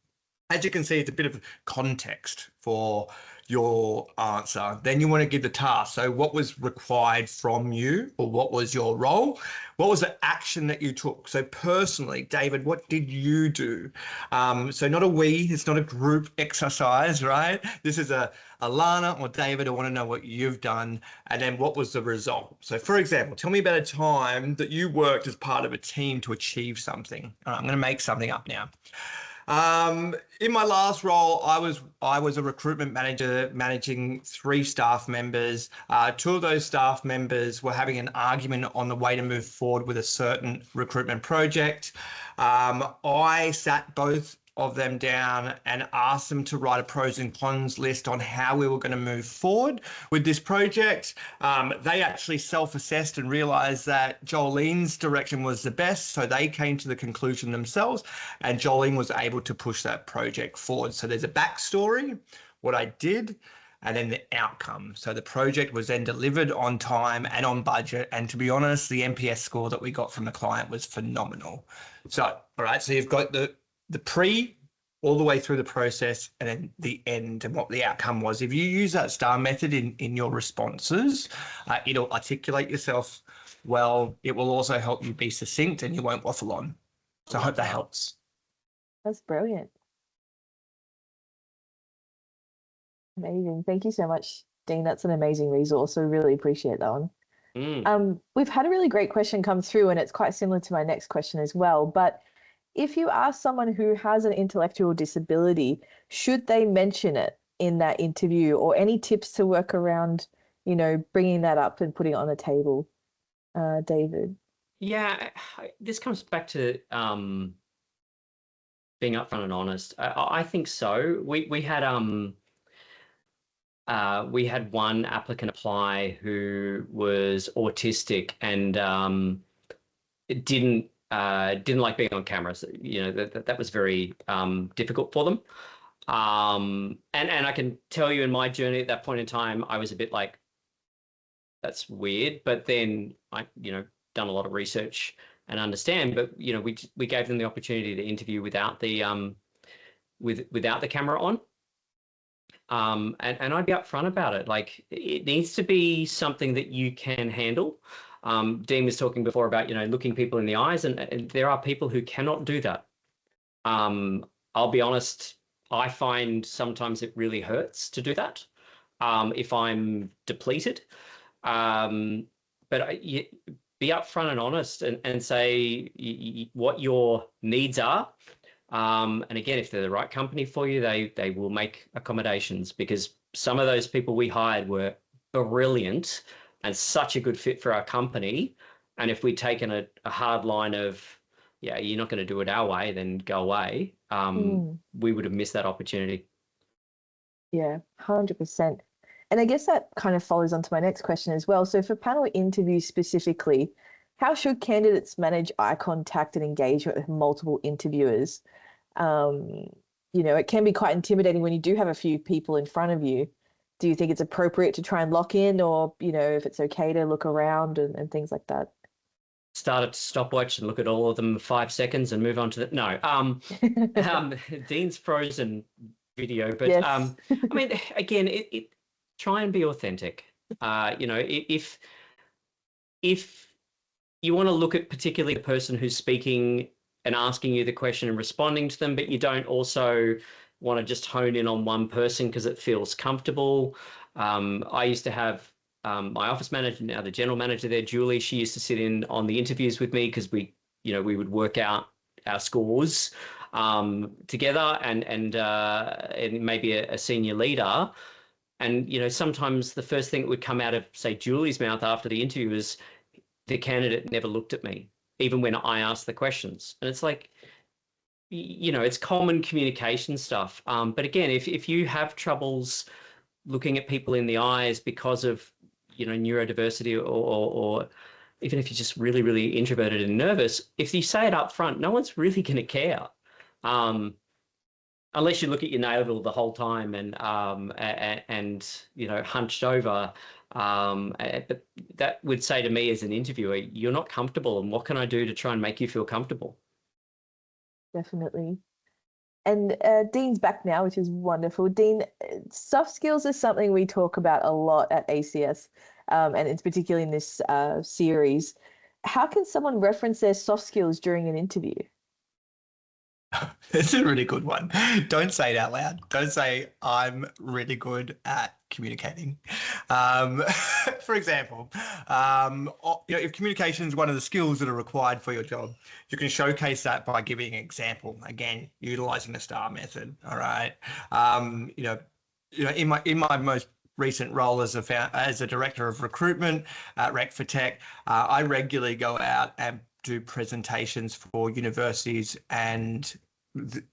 As you can see, it's a bit of context for your answer. Then you want to give the task. So what was required from you, or what was your role? What was the action that you took? So personally, David, what did you do? So not a we, it's not a group exercise, right? This is a Alana or David. I want to know what you've done, and then what was the result? So for example, tell me about a time that you worked as part of a team to achieve something. All right, I'm going to make something up now. In my last role, I was a recruitment manager managing 3 staff members. 2 of those staff members were having an argument on the way to move forward with a certain recruitment project. I sat both of them down and asked them to write a pros and cons list on how we were going to move forward with this project. They actually self-assessed and realized that Jolene's direction was the best, so they came to the conclusion themselves, and Jolene was able to push that project forward. So there's a backstory, what I did, and then the outcome. So the project was then delivered on time and on budget, and to be honest, the NPS score that we got from the client was phenomenal. So, all right, so you've got the pre, all the way through the process, and then the end and what the outcome was. If you use that STAR method in your responses, it'll articulate yourself well. It will also help you be succinct, and you won't waffle on. So I hope that helps. That's brilliant. Amazing. Thank you so much, Dean. That's an amazing resource. I really appreciate that one. We've had a really great question come through, and it's quite similar to my next question as well. But if you ask someone who has an intellectual disability, should they mention it in that interview, or any tips to work around, bringing that up and putting it on the table? David? Yeah, this comes back to being upfront and honest. I think so. We had one applicant apply who was autistic and didn't like being on camera. So, that was very difficult for them. And I can tell you, in my journey at that point in time, I was a bit like, that's weird. But then I, done a lot of research and understand. But we gave them the opportunity to interview without the without the camera on. And I'd be upfront about it. Like, it needs to be something that you can handle. Dean was talking before about, looking people in the eyes, and there are people who cannot do that. I'll be honest, I find sometimes it really hurts to do that if I'm depleted. But be upfront and honest and say what your needs are. And again, if they're the right company for you, they will make accommodations, because some of those people we hired were brilliant and such a good fit for our company. And if we'd taken a hard line of, yeah, you're not going to do it our way, then go away, we would have missed that opportunity. Yeah, 100%. And I guess that kind of follows on to my next question as well. So for panel interviews specifically, how should candidates manage eye contact and engagement with multiple interviewers? Um, it can be quite intimidating when you do have a few people in front of you. Do you think it's appropriate to try and lock in, or, if it's okay to look around and things like that? Start a stopwatch and look at all of them 5 seconds and move on to the no. Dean's frozen video, but Yes. I mean, again, it try and be authentic. If you want to look at particularly the person who's speaking and asking you the question and responding to them, but you don't also want to just hone in on one person because it feels comfortable. I used to have my office manager, now the general manager there, Julie. She used to sit in on the interviews with me because we would work out our scores together, and maybe a senior leader. And sometimes the first thing that would come out of, say, Julie's mouth after the interview is, the candidate never looked at me, even when I asked the questions. And it's like, it's common communication stuff. But again, if you have troubles looking at people in the eyes because of, neurodiversity, or even if you're just really, really introverted and nervous, if you say it up front, no one's really going to care. Unless you look at your navel the whole time and hunched over. But that would say to me as an interviewer, you're not comfortable, and what can I do to try and make you feel comfortable? Definitely. And Dean's back now, which is wonderful. Dean, soft skills is something we talk about a lot at ACS, and it's particularly in this series. How can someone reference their soft skills during an interview? It's a really good one. Don't say it out loud. Don't say, I'm really good at communicating. For example, if communication is one of the skills that are required for your job, you can showcase that by giving an example. Again, utilizing the STAR method. All right. In my most recent role as a director of recruitment at Rec for Tech, I regularly go out and do presentations for universities and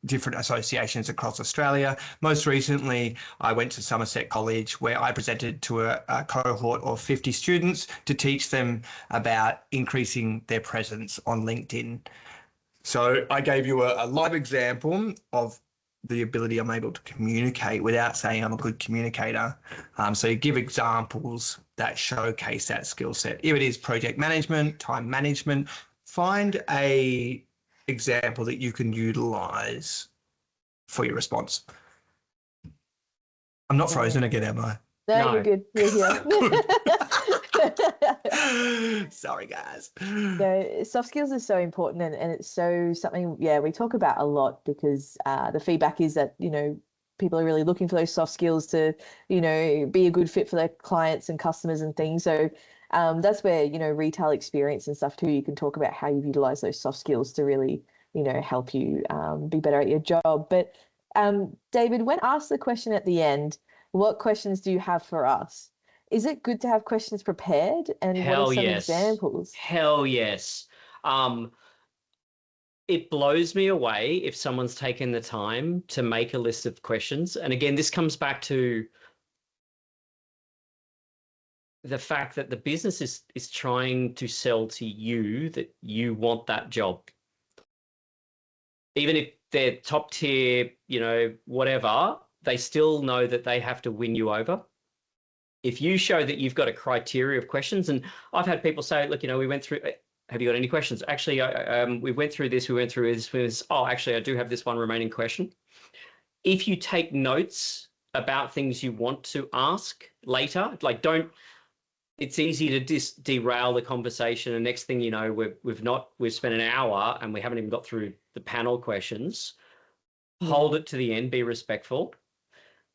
different associations across Australia. Most recently, I went to Somerset College, where I presented to a cohort of 50 students to teach them about increasing their presence on LinkedIn. So I gave you a live example of the ability I'm able to communicate without saying I'm a good communicator. So you give examples that showcase that skill set. If it is project management, time management, find a example that you can utilize for your response. I'm not frozen again, am I? No, you're good. You're here. Sorry, guys. No, soft skills is so important, and it's so something, we talk about a lot, because the feedback is that, people are really looking for those soft skills to, be a good fit for their clients and customers and things. So that's where, retail experience and stuff too, you can talk about how you've utilized those soft skills to really, help you be better at your job. But David, when asked the question at the end, what questions do you have for us? Is it good to have questions prepared? And what are some examples? Hell yes. It blows me away if someone's taken the time to make a list of questions. And again, this comes back to the fact that the business is trying to sell to you that you want that job. Even if they're top tier, whatever, they still know that they have to win you over. If you show that you've got a criteria of questions, and I've had people say, look, we went through, have you got any questions? Actually, we went through this, oh, actually, I do have this one remaining question. If you take notes about things you want to ask later, it's easy to derail the conversation. And next thing you know, we've spent an hour and we haven't even got through the panel questions. Hold it to the end, be respectful.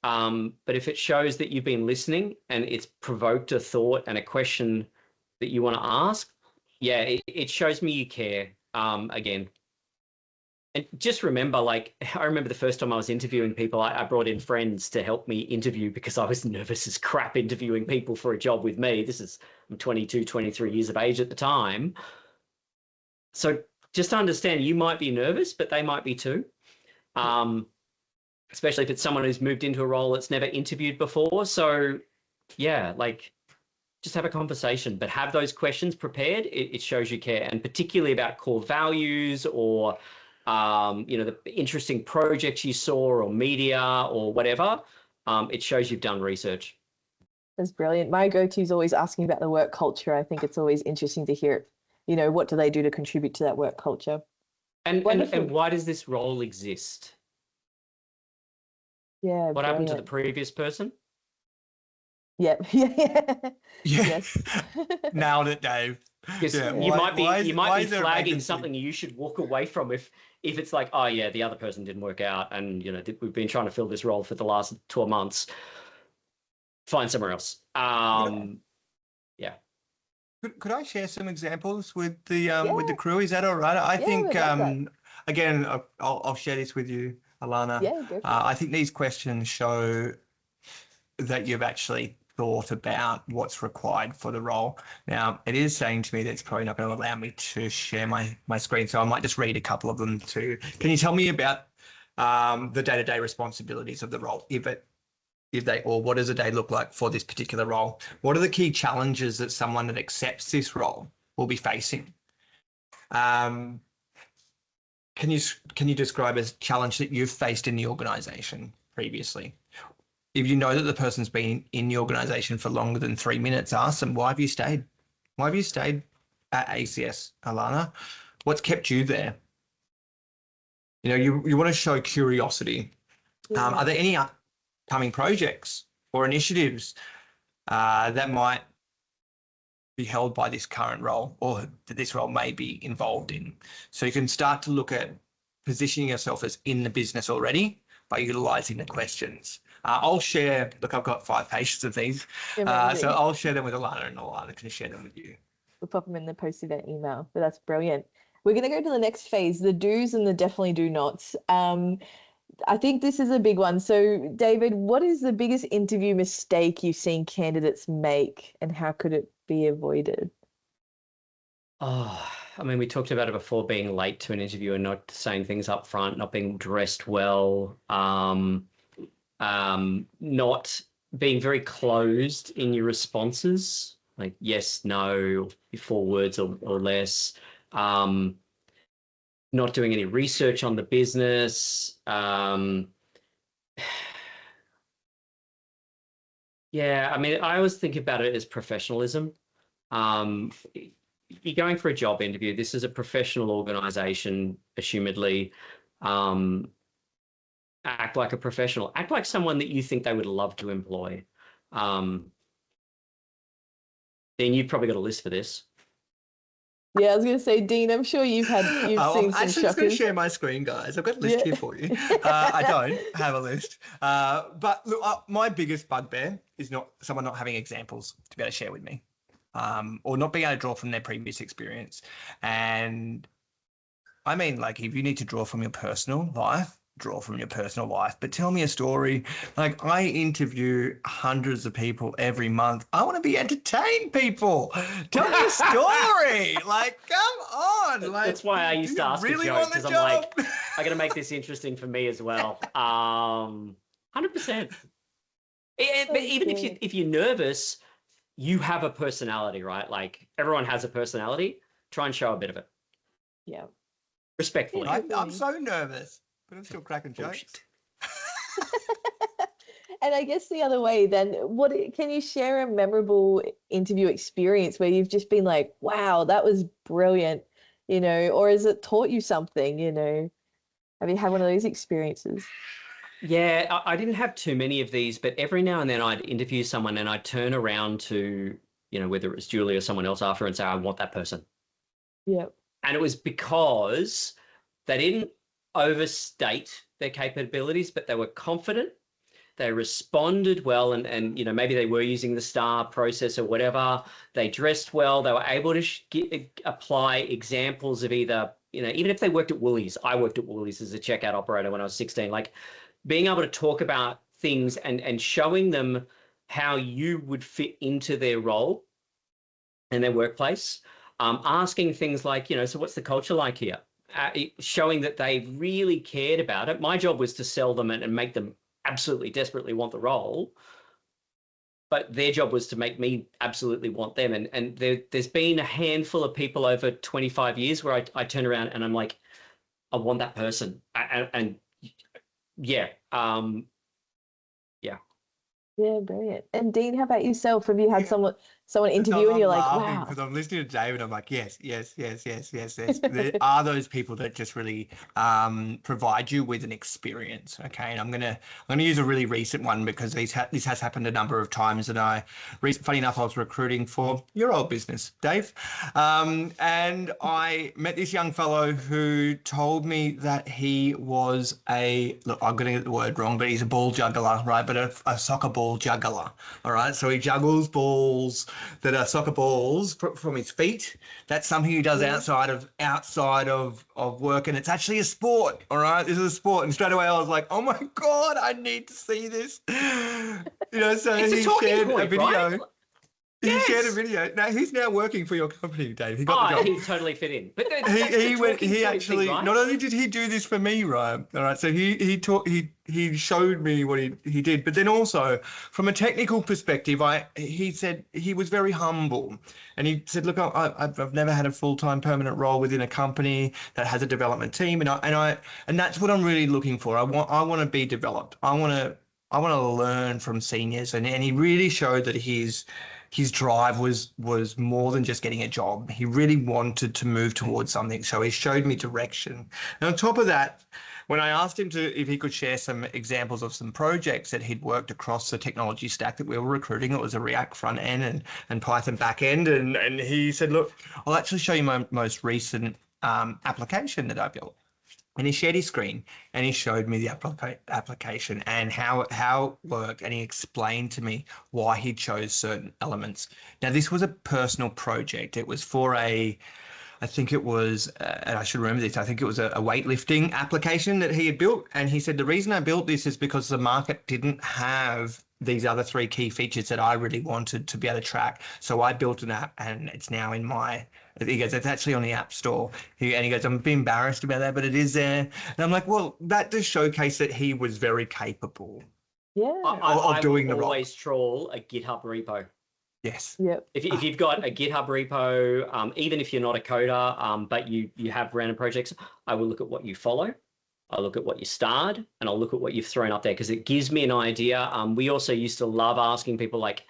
But if it shows that you've been listening and it's provoked a thought and a question that you want to ask, it shows me you care, again. And just remember, I remember the first time I was interviewing people, I brought in friends to help me interview because I was nervous as crap interviewing people for a job with me. I'm 22, 23 years of age at the time. So just understand, you might be nervous, but they might be too. Especially if it's someone who's moved into a role that's never interviewed before. So yeah, like just have a conversation, but have those questions prepared. It shows you care, and particularly about core values or, the interesting projects you saw or media or whatever. It shows you've done research. That's brilliant. My go-to is always asking about the work culture. I think it's always interesting to hear, what do they do to contribute to that work culture? And Wonderful. why does this role exist? Yeah, What happened to the brilliant. previous person? Yep. Yeah. Yeah. Yes. Nailed it, Dave. Because Yeah, you might be is there a flagging vacancy? something you should walk away from if it's like, oh yeah, the other person didn't work out, and we've been trying to fill this role for the last 12 months. Find somewhere else. Yeah. Could I share some examples with the Yeah. crew? Is that all right? I Yeah, think we'd love that. again, I'll share this with you, Alana. Yeah, go for it. I think these questions show that you've actually thought about what's required for the role. Now, it is saying to me that it's probably not going to allow me to share my screen, so I might just read a couple of them too. Can you tell me about the day-to-day responsibilities of the role, or what does a day look like for this particular role? What are the key challenges that someone that accepts this role will be facing? Can you describe a challenge that you've faced in the organisation previously? If you know that the person's been in the organisation for longer than 3 minutes, ask them, why have you stayed? Why have you stayed at ACS, Alana? What's kept you there? You want to show curiosity. Yeah. Are there any upcoming projects or initiatives that might be held by this current role, or that this role may be involved in? So you can start to look at positioning yourself as in the business already by utilising the questions. I'll share, look, I've got 5 pages of these, so I'll share them with Alana, and Alana can share them with you. We'll pop them in the post-event email, but that's brilliant. We're going to go to the next phase, the do's and the definitely do nots. I think this is a big one. So, David, what is the biggest interview mistake you've seen candidates make, and how could it be avoided? Oh, I mean, we talked about it before, being late to an interview and not saying things up front, not being dressed well, not being very closed in your responses, like yes, no, 4 words or less. Not doing any research on the business. Yeah, I mean, I always think about it as professionalism. You're going for a job interview. This is a professional organization, assumedly. Act like a professional. Act like someone that you think they would love to employ. Then you've probably got a list for this. Yeah, I was going to say, Dean, I'm sure you've seen some I'm actually just going to shockers. share my screen, guys. I've got a list here for you. I don't have a list. But look, my biggest bugbear is someone not having examples to be able to share with me, or not being able to draw from their previous experience. And I mean, like, if you need to draw from your personal life, draw from your personal life, but tell me a story. Like, I interview hundreds of people every month. I want to be entertained, people. Tell me a story. Like, come on. Like, that's why I used to ask really a joke, because I'm job? like, I got to make this interesting for me as well. 100%. But even if you're nervous, you have a personality, right? Like, everyone has a personality. Try and show a bit of it. Yeah. Respectfully. I'm so nervous, but I'm still cracking jokes. And I guess the other way then, can you share a memorable interview experience where you've just been like, wow, that was brilliant, or has it taught you something, Have you had one of those experiences? Yeah, I didn't have too many of these, but every now and then I'd interview someone and I'd turn around to, whether it was Julie or someone else after, and say, I want that person. Yeah. And it was because they didn't overstate their capabilities, but they were confident. They responded well, and maybe they were using the STAR process or whatever. They dressed well. They were able to apply examples of either, even if they worked at Woolies. I worked at Woolies as a checkout operator when I was 16. Like, being able to talk about things and showing them how you would fit into their role and their workplace. Asking things like, so what's the culture like here? Showing that they really cared about it. My job was to sell them and make them absolutely desperately want the role. but their job was to make me absolutely want them. And there's been a handful of people over 25 years where I turn around and I'm like, I want that person. And yeah, yeah. Yeah, brilliant. And Dean, how about yourself? Have you had someone interview No, and I'm you're like, laughing wow. because I'm listening to David. I'm like, yes, yes, yes, yes, yes. There are those people that just really provide you with an experience. Okay, and I'm gonna use a really recent one because this has happened a number of times. And funny enough, I was recruiting for your old business, Dave, and I met this young fellow who told me that he was look, I'm gonna get the word wrong, but he's a ball juggler, right? But a soccer ball juggler. All right, so he juggles balls that are soccer balls from his feet. That's something he does outside of work, and it's actually a sport. All right, this is a sport, and straight away I was like, oh my god, I need to see this. So It's he a talking shared point, a video. right? He shared a Yes. video. Now he's now working for your company, Dave. He got the job. He totally fit in. But that's He the went. talking He point actually thing, right? not only did he do this for me, right? All right. So he showed me what he did, but then also from a technical perspective, he said he was very humble, and he said, look, I've never had a full-time permanent role within a company that has a development team, and that's what I'm really looking for. I want to be developed. I want to learn from seniors, and he really showed that his drive was more than just getting a job. He really wanted to move towards something. So he showed me direction. And on top of that, when I asked him if he could share some examples of some projects that he'd worked across the technology stack that we were recruiting, it was a React front end and Python back end. And he said, look, I'll actually show you my most recent application that I built. And he shared his screen and he showed me the application and how it worked, and he explained to me why he chose certain elements. Now, this was a personal project. It was for I think it was, and I should remember this, I think it was a weightlifting application that he had built. And he said, the reason I built this is because the market didn't have these other three key features that I really wanted to be able to track. So I built an app, and it's now in he goes, it's actually on the App Store. And he goes, I'm a bit embarrassed about that, but it is there. And I'm like, well, that does showcase that he was very capable of doing the role. I always trawl a GitHub repo. Yes. Yep. If you've got a GitHub repo, even if you're not a coder, but you have random projects, I will look at what you follow. I'll look at what you starred, and I'll look at what you've thrown up there, because it gives me an idea. We also used to love asking people like,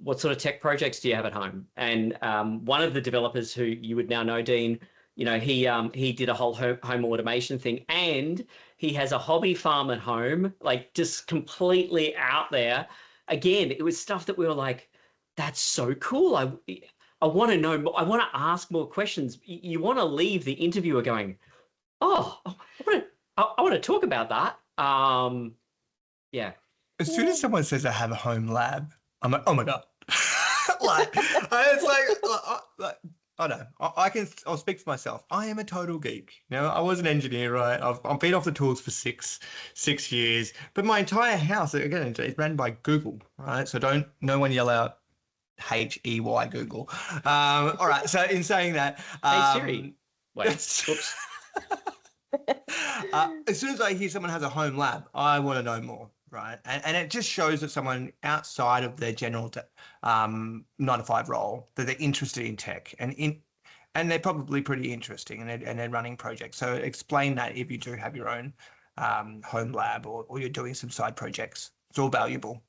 what sort of tech projects do you have at home? And one of the developers who you would now know, Dean, he did a whole home automation thing, and he has a hobby farm at home, like just completely out there. Again, it was stuff that we were like, that's so cool. I want to know more. I want to ask more questions. You want to leave the interviewer going, oh, I want to talk about that. Yeah. As soon as someone says I have a home lab, I'm like, oh my God. It's like, I know. I'll speak for myself. I am a total geek. I was an engineer, right? I've been off the tools for six years, but my entire house, again, is run by Google, right? So no one yell out HEY Google. All right. So in saying that, Hey Siri. Wait. Oops. As soon as I hear someone has a home lab, I want to know more, right? And it just shows that someone outside of their general 9-to-5 role, that they're interested in tech, and they're probably pretty interesting, and they're running projects. So explain that if you do have your own home lab or you're doing some side projects. It's all valuable.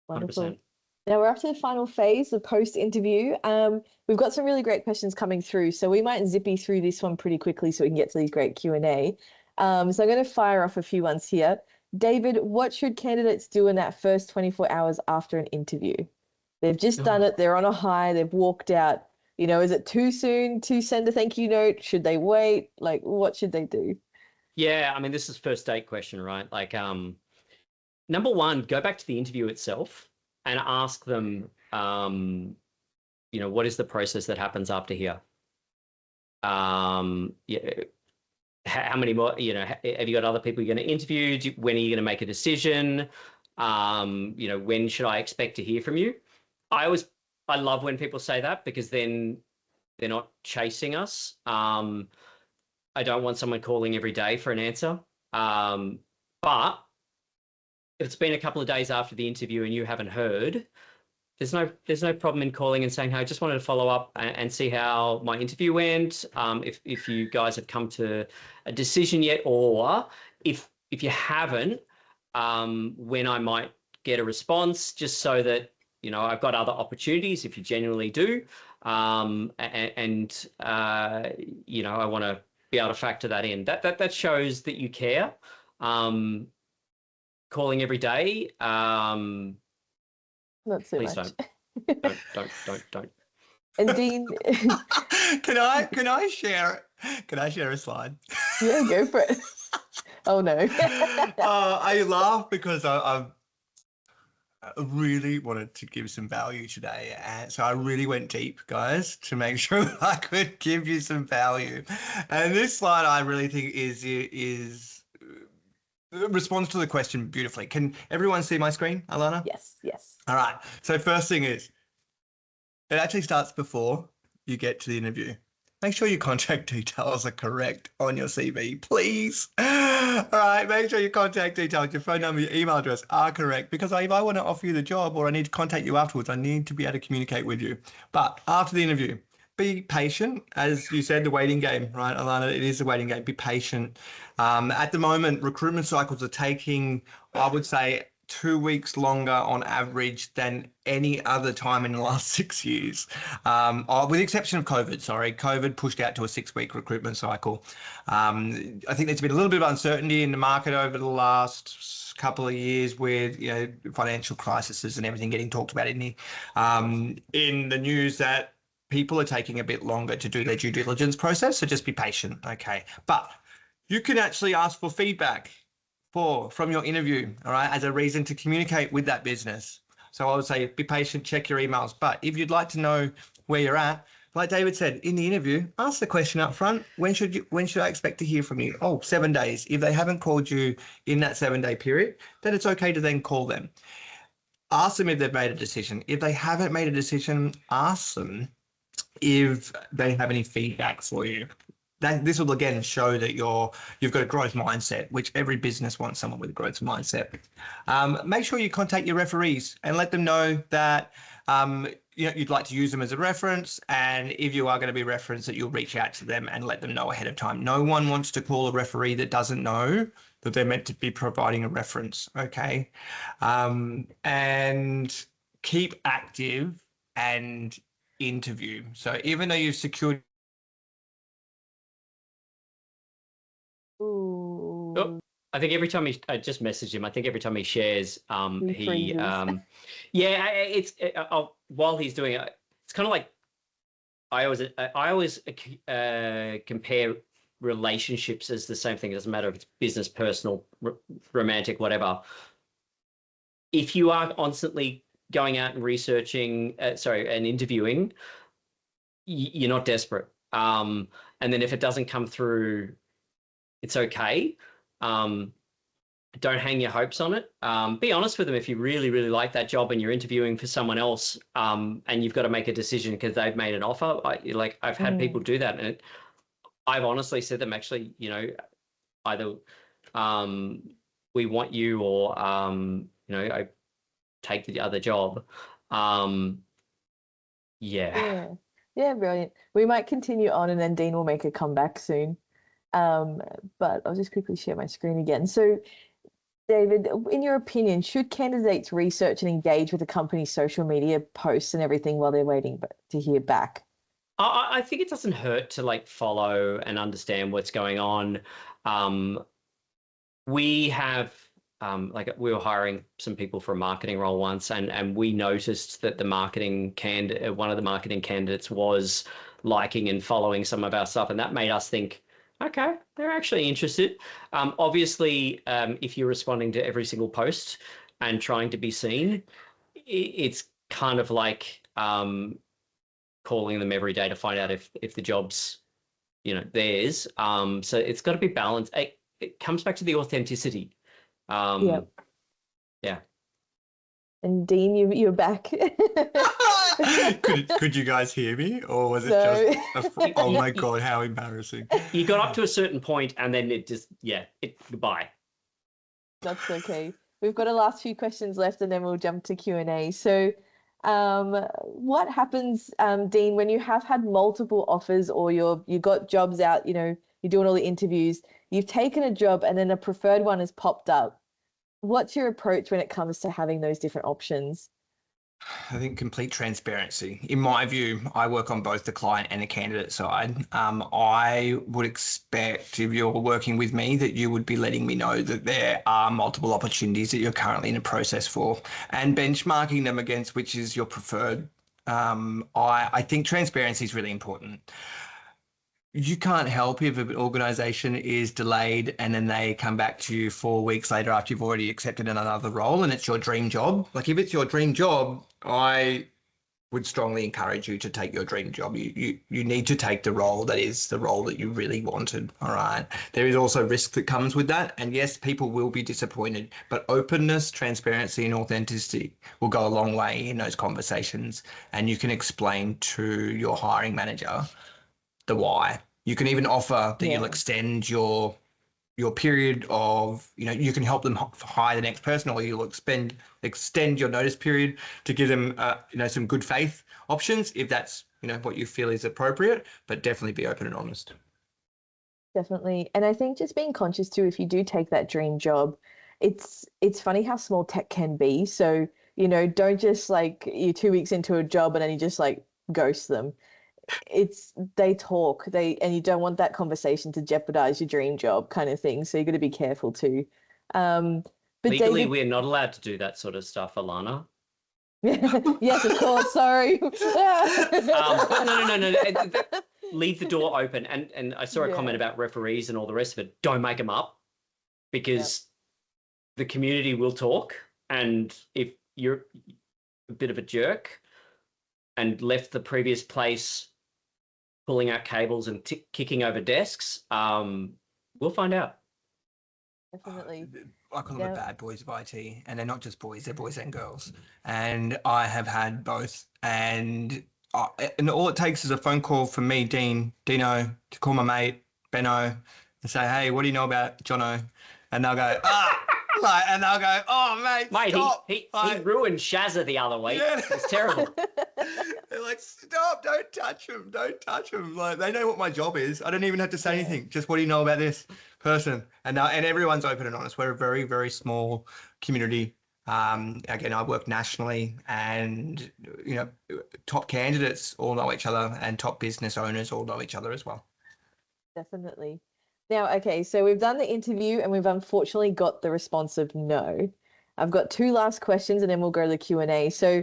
Wonderful. 100%. Now we're up to the final phase, the post-interview. We've got some really great questions coming through, so we might zippy through this one pretty quickly so we can get to these great Q&A. So I'm going to fire off a few ones here. David, what should candidates do in that first 24 hours after an interview? They've just done it. They're on a high. They've walked out. Is it too soon to send a thank you note? Should they wait? Like, what should they do? Yeah, I mean, this is first date question, right? Like, number one, go back to the interview itself and ask them, what is the process that happens after here? Yeah, how many more, have you got other people you're going to interview? When are you going to make a decision? When should I expect to hear from you? I love when people say that, because then they're not chasing us. I don't want someone calling every day for an answer. But if it's been a couple of days after the interview and you haven't heard, there's no problem in calling and saying, hey, I just wanted to follow up and see how my interview went. If you guys have come to a decision yet, or if you haven't, when I might get a response, just so that, you know, I've got other opportunities if you genuinely do. You know, I want to be able to factor that in. That shows that you care. Calling every day. Not so Please much. don't. And Dean, Can I share a slide? yeah, go for it. Oh no. I laugh because I really wanted to give some value today, and so I really went deep, guys, to make sure that I could give you some value. And this slide, I really think is responds to the question beautifully. Can everyone see my screen, Alana? Yes. All right. So first thing is, it actually starts before you get to the interview. Make sure your contact details are correct on your CV, please. All right, make sure your contact details, your phone number, your email address are correct, because if I want to offer you the job or I need to contact you afterwards, I need to be able to communicate with you. But after the interview, be patient. As you said, the waiting game, right, Alana? It is a waiting game. Be patient. At the moment, recruitment cycles are taking, I would say, 2 weeks longer on average than any other time in the last 6 years, with the exception of COVID. Sorry, COVID pushed out to a 6-week recruitment cycle. I think there's been a little bit of uncertainty in the market over the last couple of years with, you know, financial crises and everything getting talked about in the news, that people are taking a bit longer to do their due diligence process. So just be patient, okay? But you can actually ask for feedback from your interview, all right, as a reason to communicate with that business. So I would say be patient, check your emails. But if you'd like to know where you're at, like David said, in the interview, ask the question up front. When should I expect to hear from you? Oh, 7 days. If they haven't called you in that 7-day period, then it's okay to then call them. Ask them if they've made a decision. If they haven't made a decision, ask them if they have any feedback for you. This will again show that you've got a growth mindset, which every business wants someone with a growth mindset. Make sure you contact your referees and let them know that you'd like to use them as a reference, and if you are going to be referenced, that you'll reach out to them and let them know ahead of time. No one wants to call a referee that doesn't know that they're meant to be providing a reference, okay? And keep active and interview. So even though you've secured Ooh. I think every time I just messaged him, I think every time he shares, He freezes. while he's doing it, it's kind of like I always compare relationships as the same thing. It doesn't matter if it's business, personal, romantic, whatever. If you are constantly going out and researching, and interviewing, you're not desperate. And then if it doesn't come through, it's okay. Don't hang your hopes on it. Be honest with them if you really, really like that job and you're interviewing for someone else, and you've got to make a decision because they've made an offer. I've had people do that, and I've honestly said to them, actually, you know, either we want you, or you know, I take the other job. Yeah, brilliant. We might continue on, and then Dean will make a comeback soon. But I'll just quickly share my screen again. So, David, in your opinion, should candidates research and engage with the company's social media posts and everything while they're waiting to hear back? I think it doesn't hurt to follow and understand what's going on. We have we were hiring some people for a marketing role once, and we noticed that one of the marketing candidates was liking and following some of our stuff, and that made us think, okay, they're actually interested. Obviously, if you're responding to every single post and trying to be seen, it's kind of like calling them every day to find out if the job's, you know, theirs. So it's got to be balanced. It comes back to the authenticity. Yeah. And Dean, you're back. Could you guys hear me, or was it just oh my god, how embarrassing. You got up to a certain point and then it just goodbye. That's okay. we've got a last few questions left, and then we'll jump to Q&A. So, what happens, Dean, when you have had multiple offers or you got jobs out, you're doing all the interviews, you've taken a job and then a preferred one has popped up. What's your approach when it comes to having those different options? I think complete transparency. In my view, I work on both the client and the candidate side. I would expect if you're working with me that you would be letting me know that there are multiple opportunities that you're currently in a process for and benchmarking them against which is your preferred. I think transparency is really important. You can't help if an organization is delayed and then they come back to you 4 weeks later after you've already accepted another role and it's your dream job. Like if it's your dream job, I would strongly encourage you to take your dream job. You need to take the role that is the role that you really wanted. All right. There is also risk that comes with that. And yes, people will be disappointed, but openness, transparency, and authenticity will go a long way in those conversations. And you can explain to your hiring manager the why. You can even offer that you'll extend your period of, you can help them hire the next person, or you'll extend your notice period to give them, some good faith options if that's, what you feel is appropriate, but definitely be open and honest. Definitely. And I think just being conscious too, if you do take that dream job, it's funny how small tech can be. So, don't just you're 2 weeks into a job and then you just ghost them. They talk, and you don't want that conversation to jeopardize your dream job kind of thing. So you got to be careful too. But legally, David, we're not allowed to do that sort of stuff, Alana. yes, of course. Sorry. No. Leave the door open. And I saw a comment about referees and all the rest of it. Don't make them up, because the community will talk. And if you're a bit of a jerk and left the previous place pulling out cables and kicking over desks, we'll find out. Definitely. I call them the bad boys of IT, and they're not just boys, they're boys and girls. And I have had both. And all it takes is a phone call from me, Dino, to call my mate, Benno, and say, hey, what do you know about Jono? And they'll go, and they'll go, oh, mate, stop. He ruined Shazza the other week. Yeah. It's terrible. They're like, stop, don't touch him. Like, they know what my job is. I don't even have to say anything. Just, what do you know about this person? And everyone's open and honest. We're a very, very small community. Again, I work nationally, and, top candidates all know each other, and top business owners all know each other as well. Definitely. Now, okay, so we've done the interview and we've unfortunately got the response of no. I've got 2 last questions and then we'll go to the Q&A. So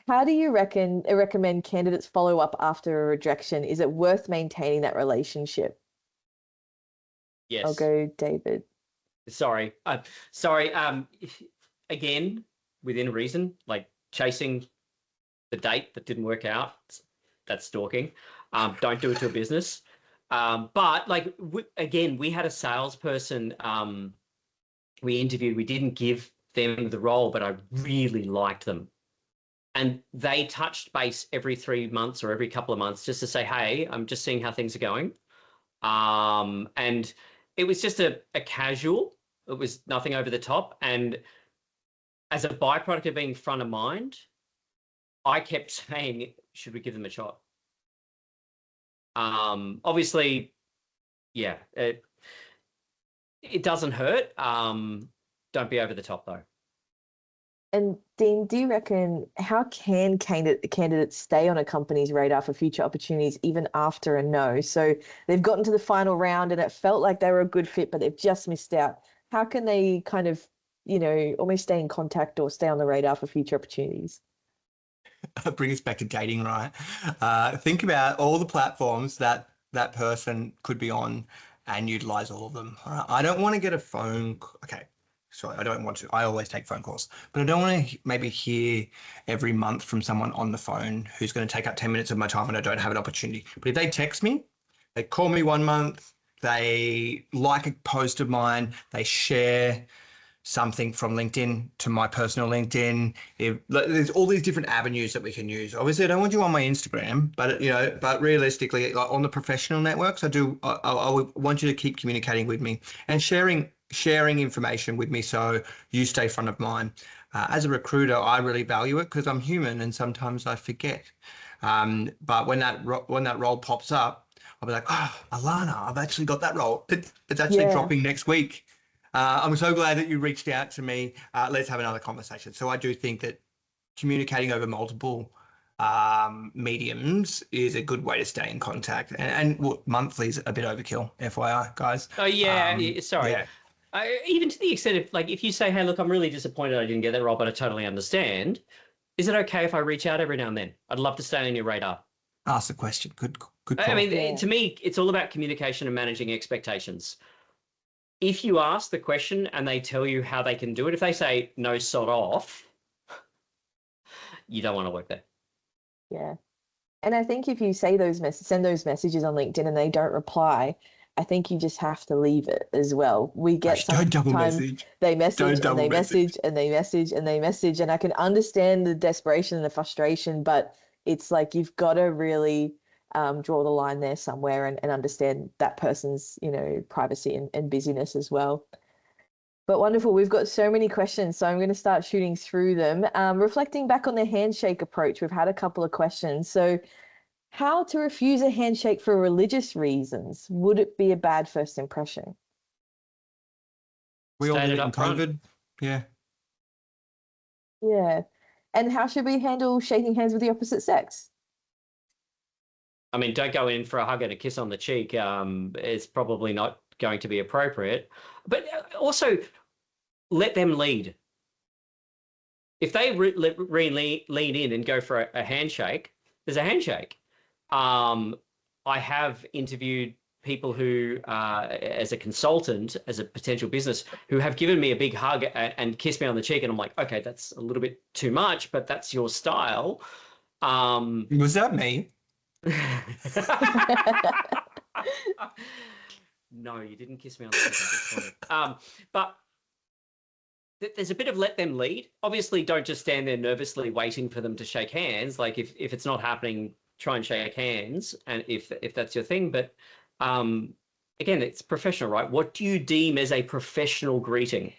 how do you recommend candidates follow up after a rejection? Is it worth maintaining that relationship? Yes. I'll go David. Sorry. Again, within reason, like chasing the date that didn't work out, that's stalking. Don't do it to a business. But we had a salesperson we interviewed. We didn't give them the role, but I really liked them. And they touched base every 3 months or every couple of months just to say, hey, I'm just seeing how things are going. And it was just a casual. It was nothing over the top. And as a byproduct of being front of mind, I kept saying, should we give them a shot? Obviously, it doesn't hurt. Don't be over the top though. And Dean, do you reckon, how can candidates stay on a company's radar for future opportunities even after a no? So they've gotten to the final round and it felt like they were a good fit, but they've just missed out. How can they kind of, almost stay in contact or stay on the radar for future opportunities? Bring us back to dating, right? Think about all the platforms that person could be on and utilize all of them. All right? I don't want to get a phone. Okay. Sorry, I don't want to. I always take phone calls, but I don't want to maybe hear every month from someone on the phone who's going to take up 10 minutes of my time and I don't have an opportunity. But if they text me, they call me 1 month, they like a post of mine, they share something from LinkedIn to my personal LinkedIn. There's all these different avenues that we can use. Obviously, I don't want you on my Instagram, but realistically, on the professional networks, I would want you to keep communicating with me and sharing sharing information with me so you stay front of mind. As a recruiter, I really value it because I'm human and sometimes I forget. But when that role pops up, I'll be like, oh, Alana, I've actually got that role. It's actually dropping next week. I'm so glad that you reached out to me. Let's have another conversation. So I do think that communicating over multiple mediums is a good way to stay in contact. And look, monthly is a bit overkill, FYI, guys. Oh yeah, sorry. Yeah. Even to the extent of like, if you say, "Hey, look, I'm really disappointed I didn't get that role, but I totally understand." Is it okay if I reach out every now and then? I'd love to stay on your radar. Ask the question. Good call. I mean, to me, it's all about communication and managing expectations. If you ask the question and they tell you how they can do it, if they say no, sod off, you don't want to work there. Yeah. And I think if you say send those messages on LinkedIn and they don't reply, I think you just have to leave it as well. We get sometimes they message and they message and they message and they message, and I can understand the desperation and the frustration, but it's like you've got to really draw the line there somewhere and understand that person's, privacy and busyness as well. But wonderful. We've got so many questions, so I'm going to start shooting through them. Reflecting back on the handshake approach, we've had a couple of questions. So how to refuse a handshake for religious reasons? Would it be a bad first impression? We all did it in COVID. Yeah. Yeah. And how should we handle shaking hands with the opposite sex? I mean, don't go in for a hug and a kiss on the cheek. It's probably not going to be appropriate. But also, let them lead. If they lean in and go for a handshake, there's a handshake. I have interviewed people who, as a consultant, as a potential business, who have given me a big hug and kissed me on the cheek, and I'm like, okay, that's a little bit too much, but that's your style. Was that me? No, you didn't kiss me on the cheek. But there's a bit of let them lead. Obviously, don't just stand there nervously waiting for them to shake hands. Like if it's not happening, try and shake hands, and if that's your thing. But again, it's professional, right? What do you deem as a professional greeting?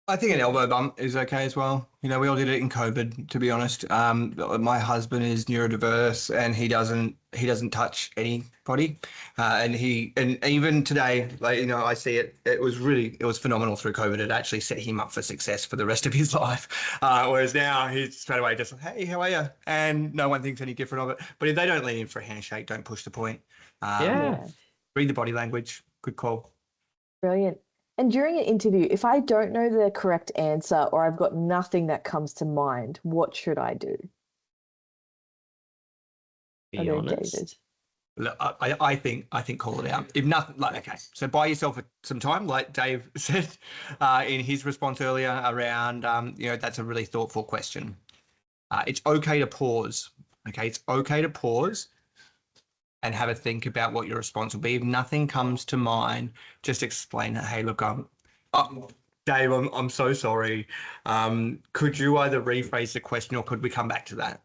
I think an elbow bump is okay as well. We all did it in COVID, to be honest. My husband is neurodiverse and he doesn't touch anybody. And even today, I see it. It was phenomenal through COVID. It actually set him up for success for the rest of his life. Whereas now he's straight away just like, hey, how are you? And no one thinks any different of it. But if they don't lean in for a handshake, don't push the point. Read the body language. Good call. Brilliant. And during an interview, if I don't know the correct answer or I've got nothing that comes to mind, what should I do? Be honest. Look, I think call it out. If nothing, okay. So buy yourself some time, like Dave said in his response earlier around, that's a really thoughtful question. It's okay to pause. Okay, it's okay to pause and have a think about what your response will be. If nothing comes to mind, just explain that, hey, look, Dave, I'm so sorry. Could you either rephrase the question or could we come back to that?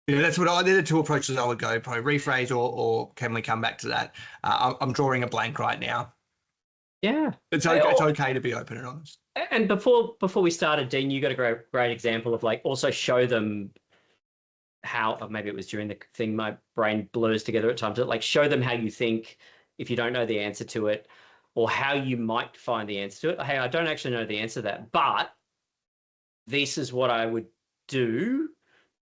That's what they're the two approaches I would go, probably rephrase or can we come back to that? I'm drawing a blank right now. Yeah. It's okay to be open and honest. And before we started, Dean, you got a great example of also show them how, or maybe it was during the thing, my brain blurs together at times, show them how you think if you don't know the answer to it, or how you might find the answer to it. Hey, I don't actually know the answer to that, but this is what I would do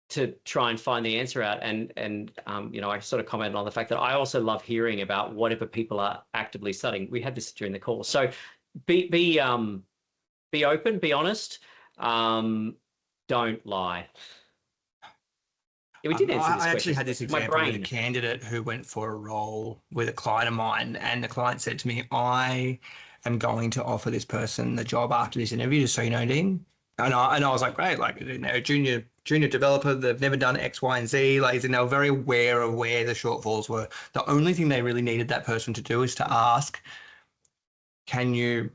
to try and find the answer out. And I sort of commented on the fact that I also love hearing about whatever people are actively studying. We had this during the call. So be open, be honest, don't lie. Yeah, we did answer this I actually had this example with a brain. candidate who went for a role with a client of mine, and the client said to me, I am going to offer this person the job after this interview, just so you know, Dean. And I was like, great, a junior developer, they've never done X, Y, and Z, and they were very aware of where the shortfalls were. The only thing they really needed that person to do is to ask, can you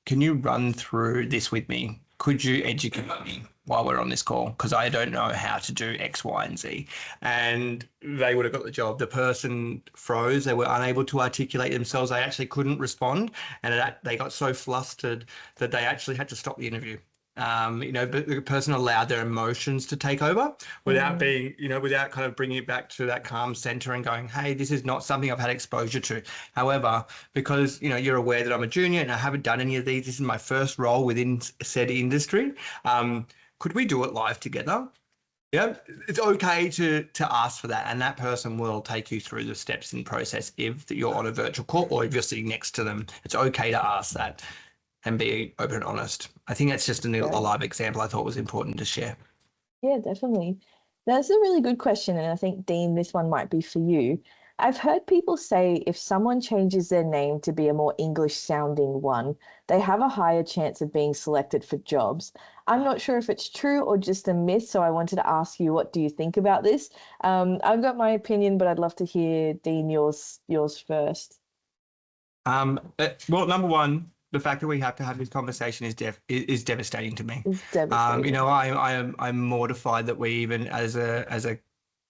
run through this with me? Could you educate me? while we're on this call because I don't know how to do X, Y, and Z. And they would have got the job. The person froze. They were unable to articulate themselves. They actually couldn't respond. And they got so flustered that they actually had to stop the interview. But the person allowed their emotions to take over without being, without kind of bringing it back to that calm center and going, hey, this is not something I've had exposure to. However, because, you're aware that I'm a junior and I haven't done any of these, this is my first role within said industry. Could we do it live together? Yeah, it's okay to ask for that. And that person will take you through the steps in process if you're on a virtual call or if you're sitting next to them. It's okay to ask that and be open and honest. I think that's just a live example I thought was important to share. Yeah, definitely. That's a really good question. And I think, Dean, this one might be for you. I've heard people say if someone changes their name to be a more English sounding one, they have a higher chance of being selected for jobs. I'm not sure if it's true or just a myth, so I wanted to ask you, what do you think about this? I've got my opinion, but I'd love to hear, Dean, yours first. Well, number one, the fact that we have to have this conversation is devastating to me. It's devastating. I'm mortified that we even as a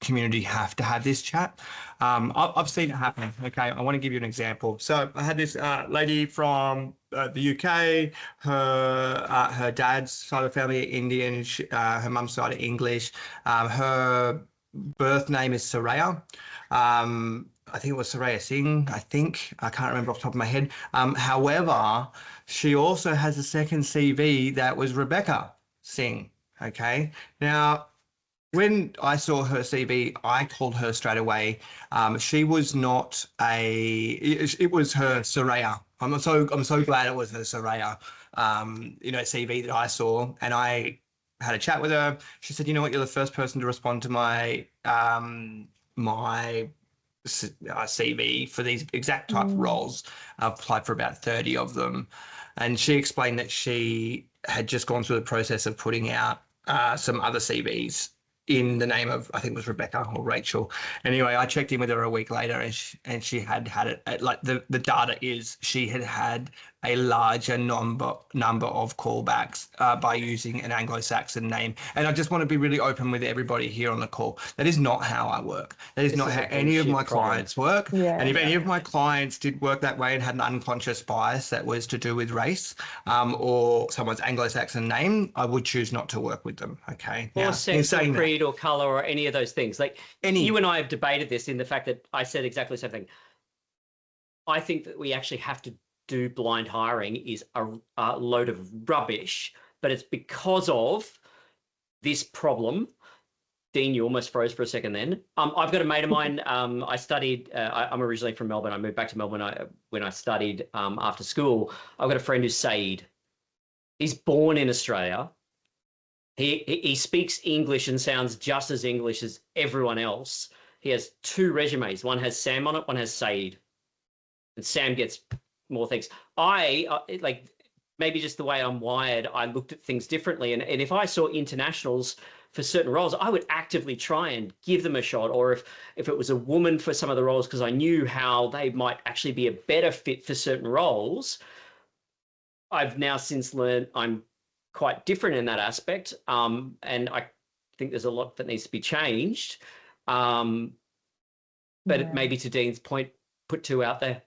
community have to have this chat. I've seen it happen. Okay, I want to give you an example. So I had this lady from the UK. Her dad's side of the family are Indian. Her mum's side are English. Her birth name is Saraya. I think it was Saraya Singh. I can't remember off the top of my head. However, she also has a second CV that was Rebecca Singh. Okay. Now, when I saw her CV, I called her straight away. She was not it was her Saraya. I'm so glad it was her Saraya, CV that I saw. And I had a chat with her. She said, you know what, you're the first person to respond to my CV for these exact type of roles. I've applied for about 30 of them. And she explained that she had just gone through the process of putting out some other CVs in the name of, I think it was Rebecca or Rachel. Anyway, I checked in with her a week later and she had it, like the data is she had a larger number of callbacks by using an Anglo-Saxon name. And I just want to be really open with everybody here on the call. That is not how I work. That is not how any of my clients work. Yeah. And if any of my clients did work that way and had an unconscious bias that was to do with race or someone's Anglo-Saxon name, I would choose not to work with them. Okay. Or sex or creed or color or any of those things. Like you and I have debated this in the fact that I said exactly the same thing. I think that we actually have to do blind hiring is a load of rubbish, but it's because of this problem. Dean, you almost froze for a second then. I've got a mate of mine. I studied, I'm originally from Melbourne. I moved back to Melbourne when I studied after school. I've got a friend who's Saeed. He's born in Australia. He speaks English and sounds just as English as everyone else. He has two resumes. One has Sam on it, one has Saeed. And Sam gets more things. Like maybe just the way I'm wired, I looked at things differently. And if I saw internationals for certain roles, I would actively try and give them a shot. Or if it was a woman for some of the roles, because I knew how they might actually be a better fit for certain roles, I've now since learned I'm quite different in that aspect. And I think there's a lot that needs to be changed. But maybe to Dean's point, put two out there.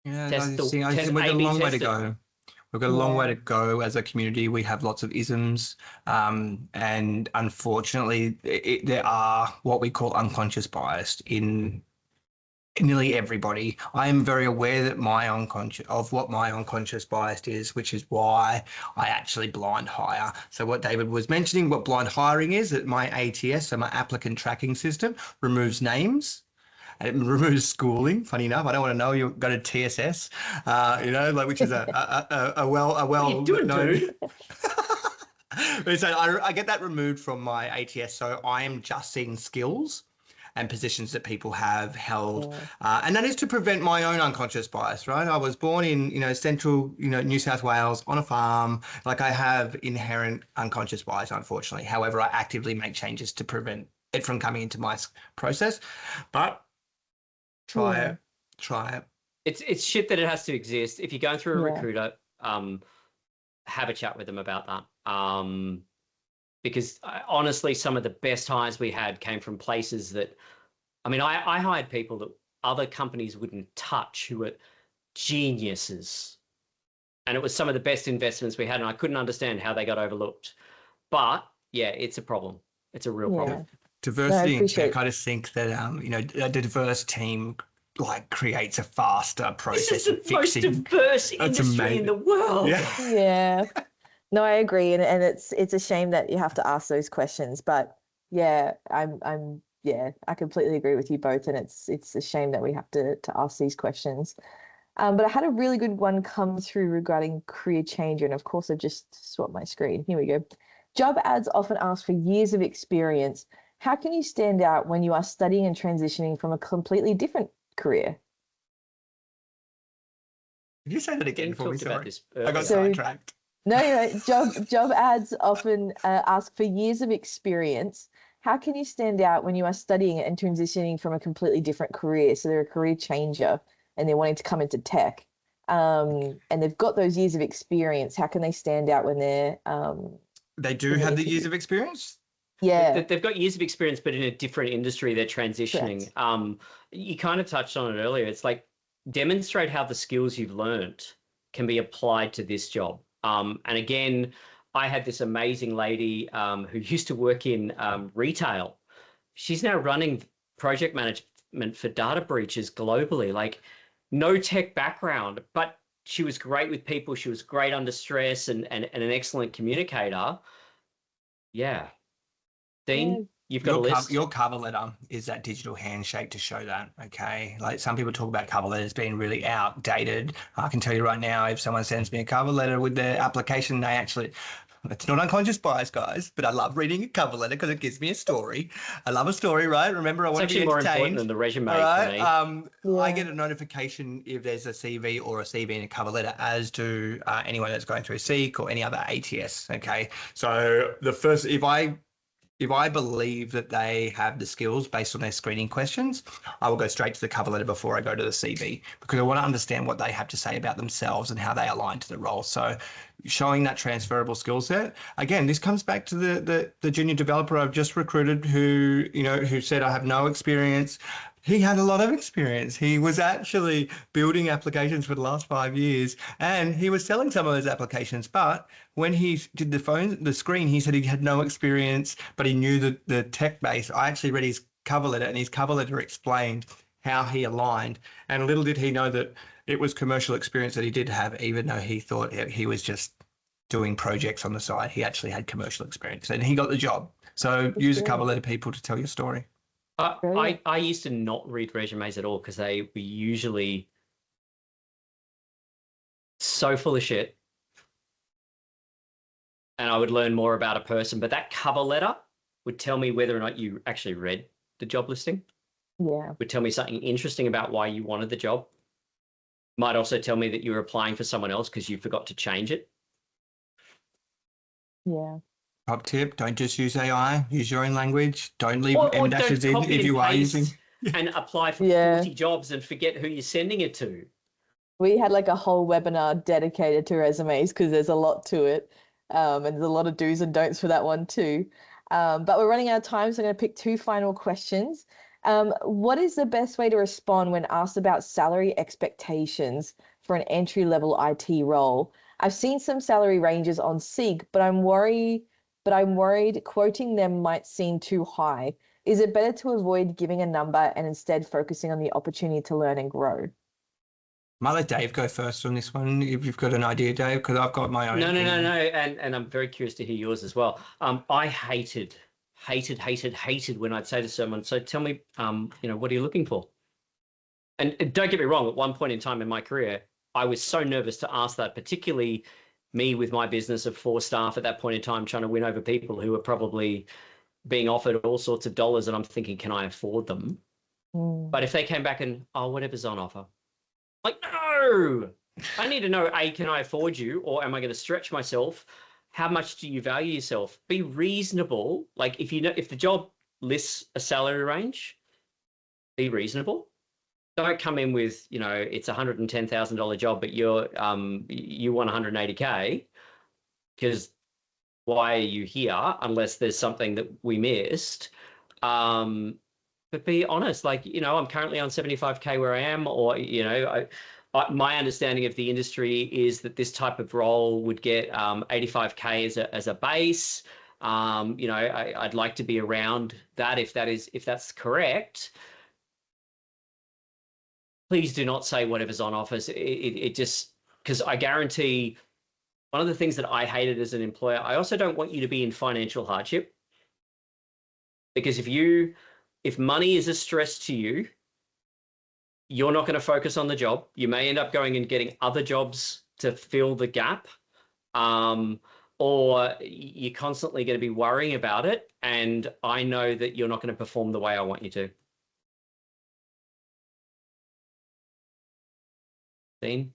Yeah, I think we've got a long way to go. We've got a long way to go as a community. We have lots of isms, and unfortunately, there are what we call unconscious bias in nearly everybody. I am very aware that what my unconscious bias is, which is why I actually blind hire. So what David was mentioning, what blind hiring is, that my ATS, so my applicant tracking system, removes names. And it removes schooling. Funny enough, I don't want to know you've got a TSS, which is a well known. So I get that removed from my ATS. So I am just seeing skills and positions that people have held, and that is to prevent my own unconscious bias. Right? I was born in central New South Wales on a farm. Like I have inherent unconscious bias, unfortunately. However, I actively make changes to prevent it from coming into my process, but. Try it. It's shit that it has to exist. If you're going through a recruiter, have a chat with them about that. because honestly, some of the best hires we had came from places that, I mean, I hired people that other companies wouldn't touch, who were geniuses. And it was some of the best investments we had, and I couldn't understand how they got overlooked. But yeah, it's a problem. It's a real problem. Diversity in tech, I just think that a diverse team like creates a faster process. This is the most diverse industry in the world. Yeah. No, I agree, and it's a shame that you have to ask those questions. But yeah, I completely agree with you both, and it's a shame that we have to ask these questions. But I had a really good one come through regarding career change, and of course I've just swapped my screen. Here we go. Job ads often ask for years of experience. How can you stand out when you are studying and transitioning from a completely different career? Did you say that again for me? Sorry, I got So- sidetracked. No, job ads often ask for years of experience. How can you stand out when you are studying and transitioning from a completely different career? So they're a career changer and they're wanting to come into tech, and they've got those years of experience. How can they stand out when they're They do have the years of experience? Yeah. They've got years of experience, but in a different industry, they're transitioning. Correct. You kind of touched on it earlier. It's like, demonstrate how the skills you've learned can be applied to this job. And again, I had this amazing lady who used to work in retail. She's now running project management for data breaches globally. Like, no tech background, but she was great with people. She was great under stress and an excellent communicator. Yeah. Dean, you've got a list. Your cover letter is that digital handshake to show that, okay? Like, some people talk about cover letters being really outdated. I can tell you right now, if someone sends me a cover letter with their application, it's not unconscious bias, guys, but I love reading a cover letter because it gives me a story. I love a story, right? Remember, I want to be entertained. It's actually more important than the resume for me. I get a notification if there's a CV or a CV in a cover letter, as do anyone that's going through Seek or any other ATS, okay? So if I believe that they have the skills based on their screening questions, I will go straight to the cover letter before I go to the CV, because I want to understand what they have to say about themselves and how they align to the role. So showing that transferable skill set. Again, this comes back to the junior developer I've just recruited who said, I have no experience. He had a lot of experience. He was actually building applications for the last 5 years, and he was selling some of those applications. But when he did the screen, he said he had no experience, but he knew the tech base. I actually read his cover letter, and his cover letter explained how he aligned. And little did he know that it was commercial experience that he did have, even though he thought he was just doing projects on the side. He actually had commercial experience, and he got the job. So use a cover letter, people, to tell your story. I used to not read resumes at all because they were usually so full of shit. And I would learn more about a person, but that cover letter would tell me whether or not you actually read the job listing. Yeah. Would tell me something interesting about why you wanted the job. Might also tell me that you were applying for someone else because you forgot to change it. Yeah. Top tip, don't just use AI, use your own language. Don't leave Or M dashes in if you are using. And apply for 40 jobs and forget who you're sending it to. We had like a whole webinar dedicated to resumes because there's a lot to it. And there's a lot of do's and don'ts for that one too. But we're running out of time, so I'm going to pick 2 final questions. What is the best way to respond when asked about salary expectations for an entry-level IT role? I've seen some salary ranges on Seek, but I'm worried quoting them might seem too high. Is it better to avoid giving a number and instead focusing on the opportunity to learn and grow? Might let Dave go first on this one, if you've got an idea, Dave, because I've got my own. No. And I'm very curious to hear yours as well. I hated when I'd say to someone, so tell me, what are you looking for? And don't get me wrong, at one point in time in my career, I was so nervous to ask that, particularly me with my business of 4 staff at that point in time, trying to win over people who were probably being offered all sorts of dollars, and I'm thinking, can I afford them? But if they came back and, whatever's on offer, like, no, I need to know, A, can I afford you, or am I going to stretch myself? How much do you value yourself? Be reasonable. Like, if the job lists a salary range, be reasonable. Don't come in with, it's $110,000 job, but you want 180K, because why are you here? Unless there's something that we missed. But be honest, like, I'm currently on 75K where I am, or, my understanding of the industry is that this type of role would get 85K as a base. I'd like to be around that if that's correct. Please do not say whatever's on offers. It just, because I guarantee one of the things that I hated as an employer, I also don't want you to be in financial hardship. Because if money is a stress to you, you're not going to focus on the job. You may end up going and getting other jobs to fill the gap. Or you're constantly going to be worrying about it. And I know that you're not going to perform the way I want you to. Dean?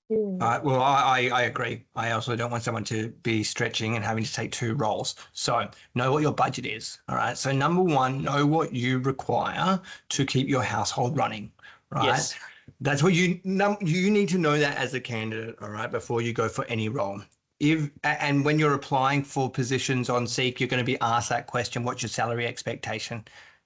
Well, I agree. I also don't want someone to be stretching and having to take 2 roles. So know what your budget is. All right. So number 1, know what you require to keep your household running. Right. Yes. That's what you need to know that as a candidate. All right. Before you go for any role. And when you're applying for positions on Seek, you're going to be asked that question: what's your salary expectation?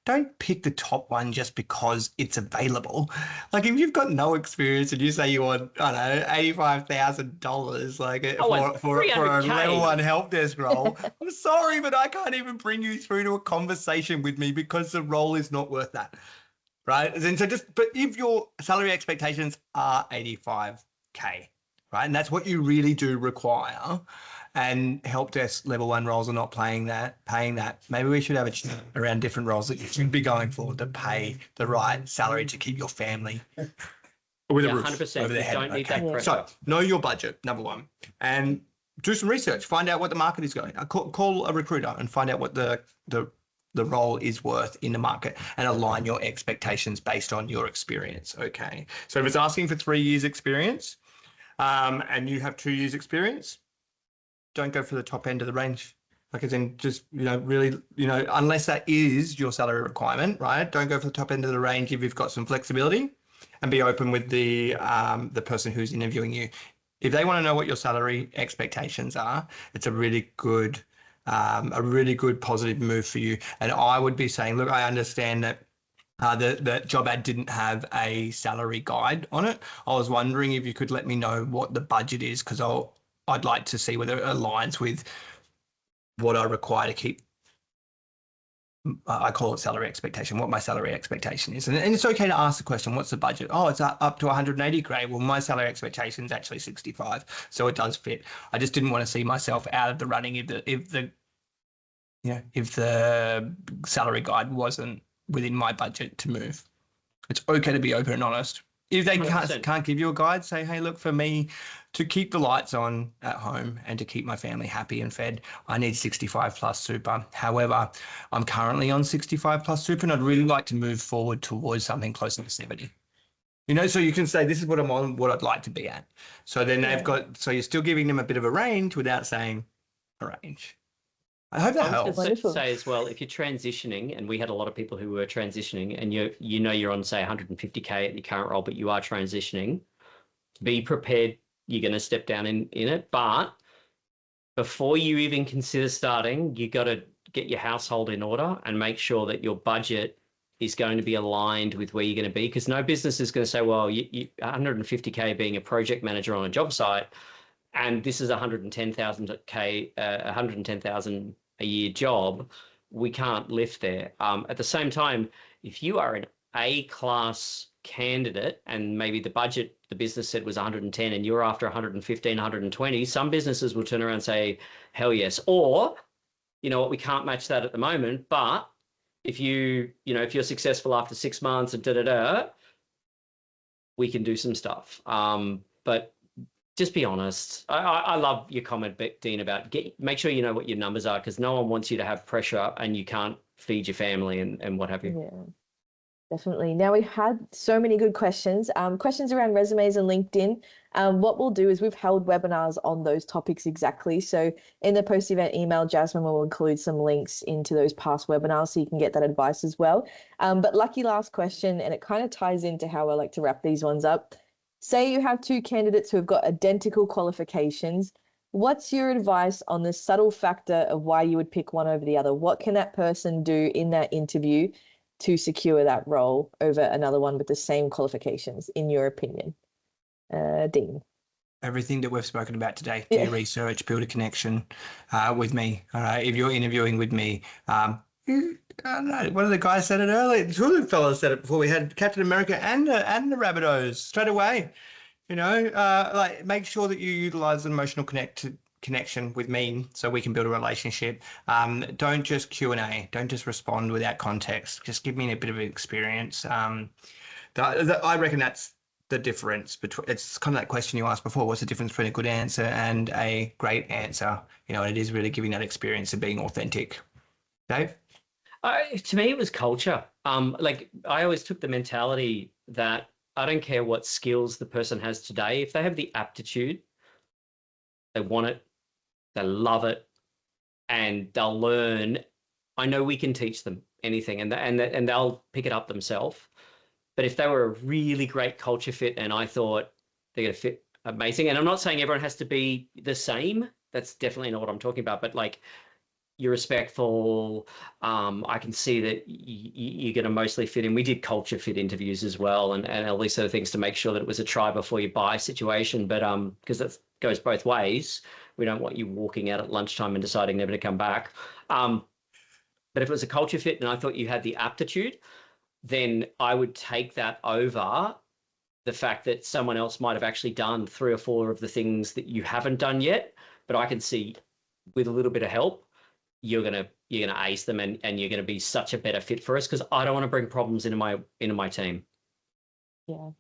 Don't pick the top one just because it's available. Like if you've got no experience and you say you want, I don't know, $85,000 like for a level 1 help desk role, I'm sorry, but I can't even bring you through to a conversation with me because the role is not worth that, right? And so but if your salary expectations are 85K, right, and that's what you really do require, and help desk level 1 roles are not paying that, maybe we should have a chat around different roles that you should be going for to pay the right salary to keep your family with a roof 100%. over their head. Don't need that pressure. So know your budget, number 1, and do some research. Find out what the market is going. Call a recruiter and find out what the role is worth in the market and align your expectations based on your experience. Okay. So if it's asking for 3 years experience and you have 2 years experience, don't go for the top end of the range. Like as in just, really, unless that is your salary requirement, right? Don't go for the top end of the range if you've got some flexibility, and be open with the person who's interviewing you. If they want to know what your salary expectations are, it's a really good positive move for you. And I would be saying, look, I understand that the job ad didn't have a salary guide on it. I was wondering if you could let me know what the budget is, because I'd like to see whether it aligns with what I require to keep, I call it salary expectation, what my salary expectation is. And it's okay to ask the question, what's the budget? Oh, it's up to 180. Great. Well, my salary expectation is actually 65. So it does fit. I just didn't want to see myself out of the running if the salary guide wasn't within my budget to move. It's okay to be open and honest. If they can't give you a guide, say, hey, look, for me to keep the lights on at home and to keep my family happy and fed, I need 65 plus super. However, I'm currently on 65 plus super and I'd really like to move forward towards something closer to 70. So you can say, this is what I'm on, what I'd like to be at. So then so you're still giving them a bit of a range without saying a range. I hope that helps. I was going to say as well, if you're transitioning, and we had a lot of people who were transitioning, and you're on, say, 150K at your current role, but you are transitioning, be prepared. You're going to step down in it. But before you even consider starting, you got to get your household in order and make sure that your budget is going to be aligned with where you're going to be. Because no business is going to say, well, you 150K being a project manager on a job site, and this is 110,000 a year job, we can't lift there. At the same time, if you are an A-class candidate and maybe the budget the business said was 110 and you're after 115, 120, some businesses will turn around and say, hell yes. Or, you know what, we can't match that at the moment, but if you're successful after 6 months and we can do some stuff. But just be honest. I love your comment, Dean, about make sure you know what your numbers are, because no one wants you to have pressure and you can't feed your family and what have you. Yeah, definitely. Now, we've had so many good questions. Questions around resumes and LinkedIn. What we'll do is we've held webinars on those topics exactly. So in the post-event email, Jasmine will include some links into those past webinars so you can get that advice as well. But lucky last question, and it kind of ties into how I like to wrap these ones up. Say you have 2 candidates who have got identical qualifications. What's your advice on the subtle factor of why you would pick one over the other? What can that person do in that interview to secure that role over another one with the same qualifications, in your opinion? Dean. Everything that we've spoken about today. Do your research, build a connection with me. All right. If you're interviewing with me, I don't know, one of the guys said it earlier. Two of the fellas said it before. We had Captain America and the Rabbitohs straight away. Like make sure that you utilize an emotional connection with me so we can build a relationship. Don't just Q&A. Don't just respond without context. Just give me a bit of experience. I reckon that's the difference between, it's kind of that question you asked before, what's the difference between a good answer and a great answer? It is really giving that experience of being authentic. Dave? To me, it was culture. Like I always took the mentality that I don't care what skills the person has today. If they have the aptitude, they want it, they love it, and they'll learn. I know we can teach them anything, and they'll pick it up themselves. But if they were a really great culture fit and I thought they're going to fit amazing, and I'm not saying everyone has to be the same. That's definitely not what I'm talking about. But like you're respectful. I can see that you're going to mostly fit in. We did culture fit interviews as well, and all these sort of things to make sure that it was a try before you buy situation. But because that goes both ways, we don't want you walking out at lunchtime and deciding never to come back. But if it was a culture fit and I thought you had the aptitude, then I would take that over the fact that someone else might have actually done 3 or 4 of the things that you haven't done yet. But I can see with a little bit of help, you're gonna ace them, and you're gonna be such a better fit for us, because I don't want to bring problems into my team. Yeah.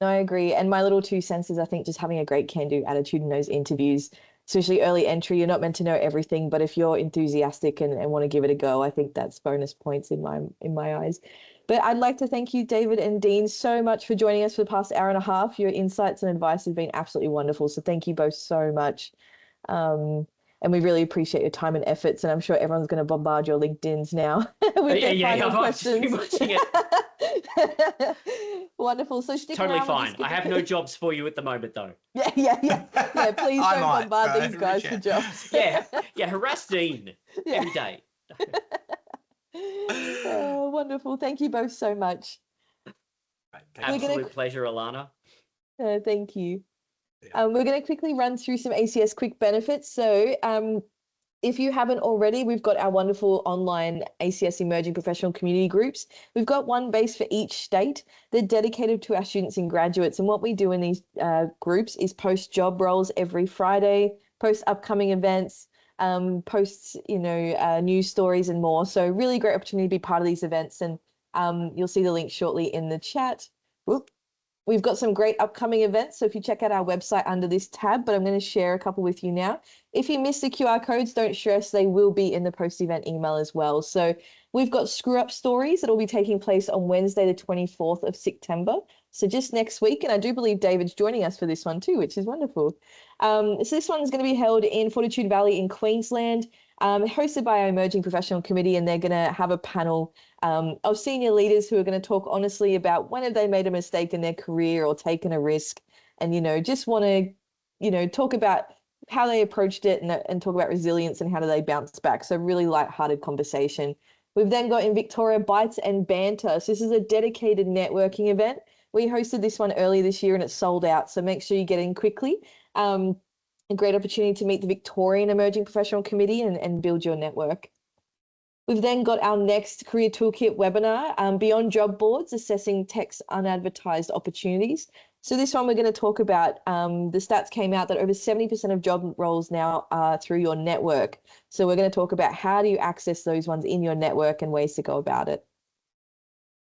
No, I agree. And my little 2 cents is I think just having a great can-do attitude in those interviews, especially early entry, you're not meant to know everything, but if you're enthusiastic and want to give it a go, I think that's bonus points in my eyes. But I'd like to thank you, David and Dean, so much for joining us for the past hour and a half. Your insights and advice have been absolutely wonderful. So thank you both so much. And we really appreciate your time and efforts. And I'm sure everyone's going to bombard your LinkedIns now with their final questions. Watching it. Wonderful. So stick totally around. Fine. I have no jobs for you at the moment, though. Yeah. Please don't bombard these guys for jobs. Yeah. Harass Dean every day. Oh, wonderful. Thank you both so much. Absolute pleasure, Alana. Thank you. We're going to quickly run through some ACS quick benefits. So if you haven't already, we've got our wonderful online ACS emerging professional community groups. We've got one base for each state. They're dedicated to our students and graduates. And what we do in these groups is post job roles every Friday, post upcoming events, posts, news stories and more. So really great opportunity to be part of these events. And you'll see the link shortly in the chat. Whoop. We've got some great upcoming events, so if you check out our website under this tab, but I'm going to share a couple with you now. If you miss the QR codes, don't stress, they will be in the post-event email as well. So we've got Screw Up Stories that will be taking place on Wednesday, the 24th of September. So just next week, and I do believe David's joining us for this one too, which is wonderful. So this one's going to be held in Fortitude Valley in Queensland, hosted by our Emerging Professional Committee, and they're going to have a panel of senior leaders who are going to talk honestly about when have they made a mistake in their career or taken a risk, and just want to talk about how they approached it and talk about resilience and how do they bounce back. So really lighthearted conversation. We've then got in Victoria Bites and Banter. So this is a dedicated networking event. We hosted this one earlier this year and it's sold out, so make sure you get in quickly. A great opportunity to meet the Victorian Emerging Professional Committee and build your network. We've then got our next Career Toolkit webinar, Beyond Job Boards, Assessing Tech's Unadvertised Opportunities. So this one we're going to talk about, the stats came out that over 70% of job roles now are through your network. So we're going to talk about how do you access those ones in your network and ways to go about it.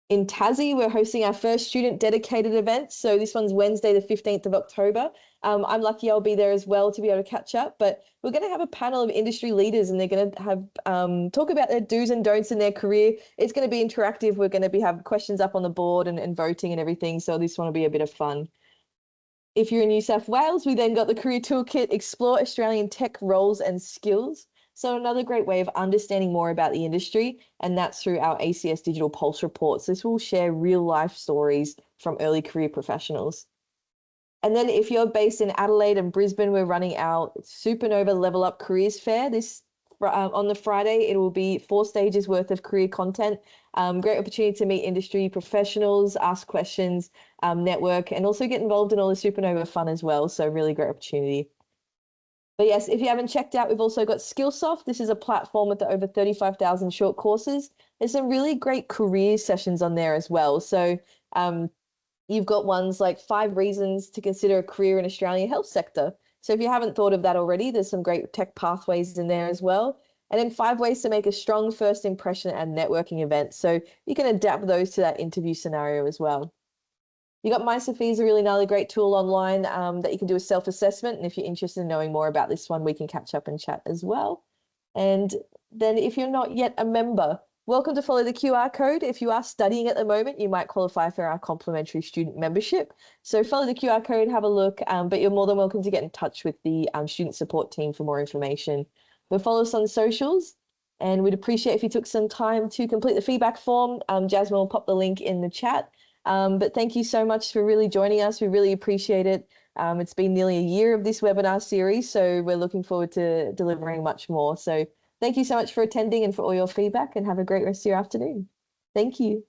In Tassie, we're hosting our first student dedicated event. So this one's Wednesday, the 15th of October. I'm lucky I'll be there as well to be able to catch up, but we're going to have a panel of industry leaders and they're going to have talk about their do's and don'ts in their career. It's going to be interactive. We're going to have questions up on the board and voting and everything. So this one will be a bit of fun. If you're in New South Wales, we then got the Career Toolkit, Explore Australian Tech Roles and Skills. So another great way of understanding more about the industry, and that's through our ACS Digital Pulse reports. This will share real life stories from early career professionals. And then if you're based in Adelaide and Brisbane, we're running our Supernova Level Up Careers Fair on the Friday. It will be 4 stages worth of career content. Great opportunity to meet industry professionals, ask questions, network, and also get involved in all the Supernova fun as well. So really great opportunity. But yes, if you haven't checked out, we've also got Skillsoft. This is a platform with over 35,000 short courses. There's some really great career sessions on there as well. So you've got ones like 5 reasons to consider a career in Australian health sector. So if you haven't thought of that already, there's some great tech pathways in there as well. And then 5 ways to make a strong first impression at networking events. So you can adapt those to that interview scenario as well. You got MySophia is a really another great tool online that you can do a self-assessment. And if you're interested in knowing more about this one, we can catch up and chat as well. And then if you're not yet a member, welcome to follow the QR code. If you are studying at the moment, you might qualify for our complimentary student membership. So follow the QR code, have a look, but you're more than welcome to get in touch with the student support team for more information. But follow us on socials, and we'd appreciate if you took some time to complete the feedback form. Jasmine will pop the link in the chat. But thank you so much for really joining us. We really appreciate it. It's been nearly a year of this webinar series, so we're looking forward to delivering much more. So thank you so much for attending and for all your feedback, and have a great rest of your afternoon. Thank you.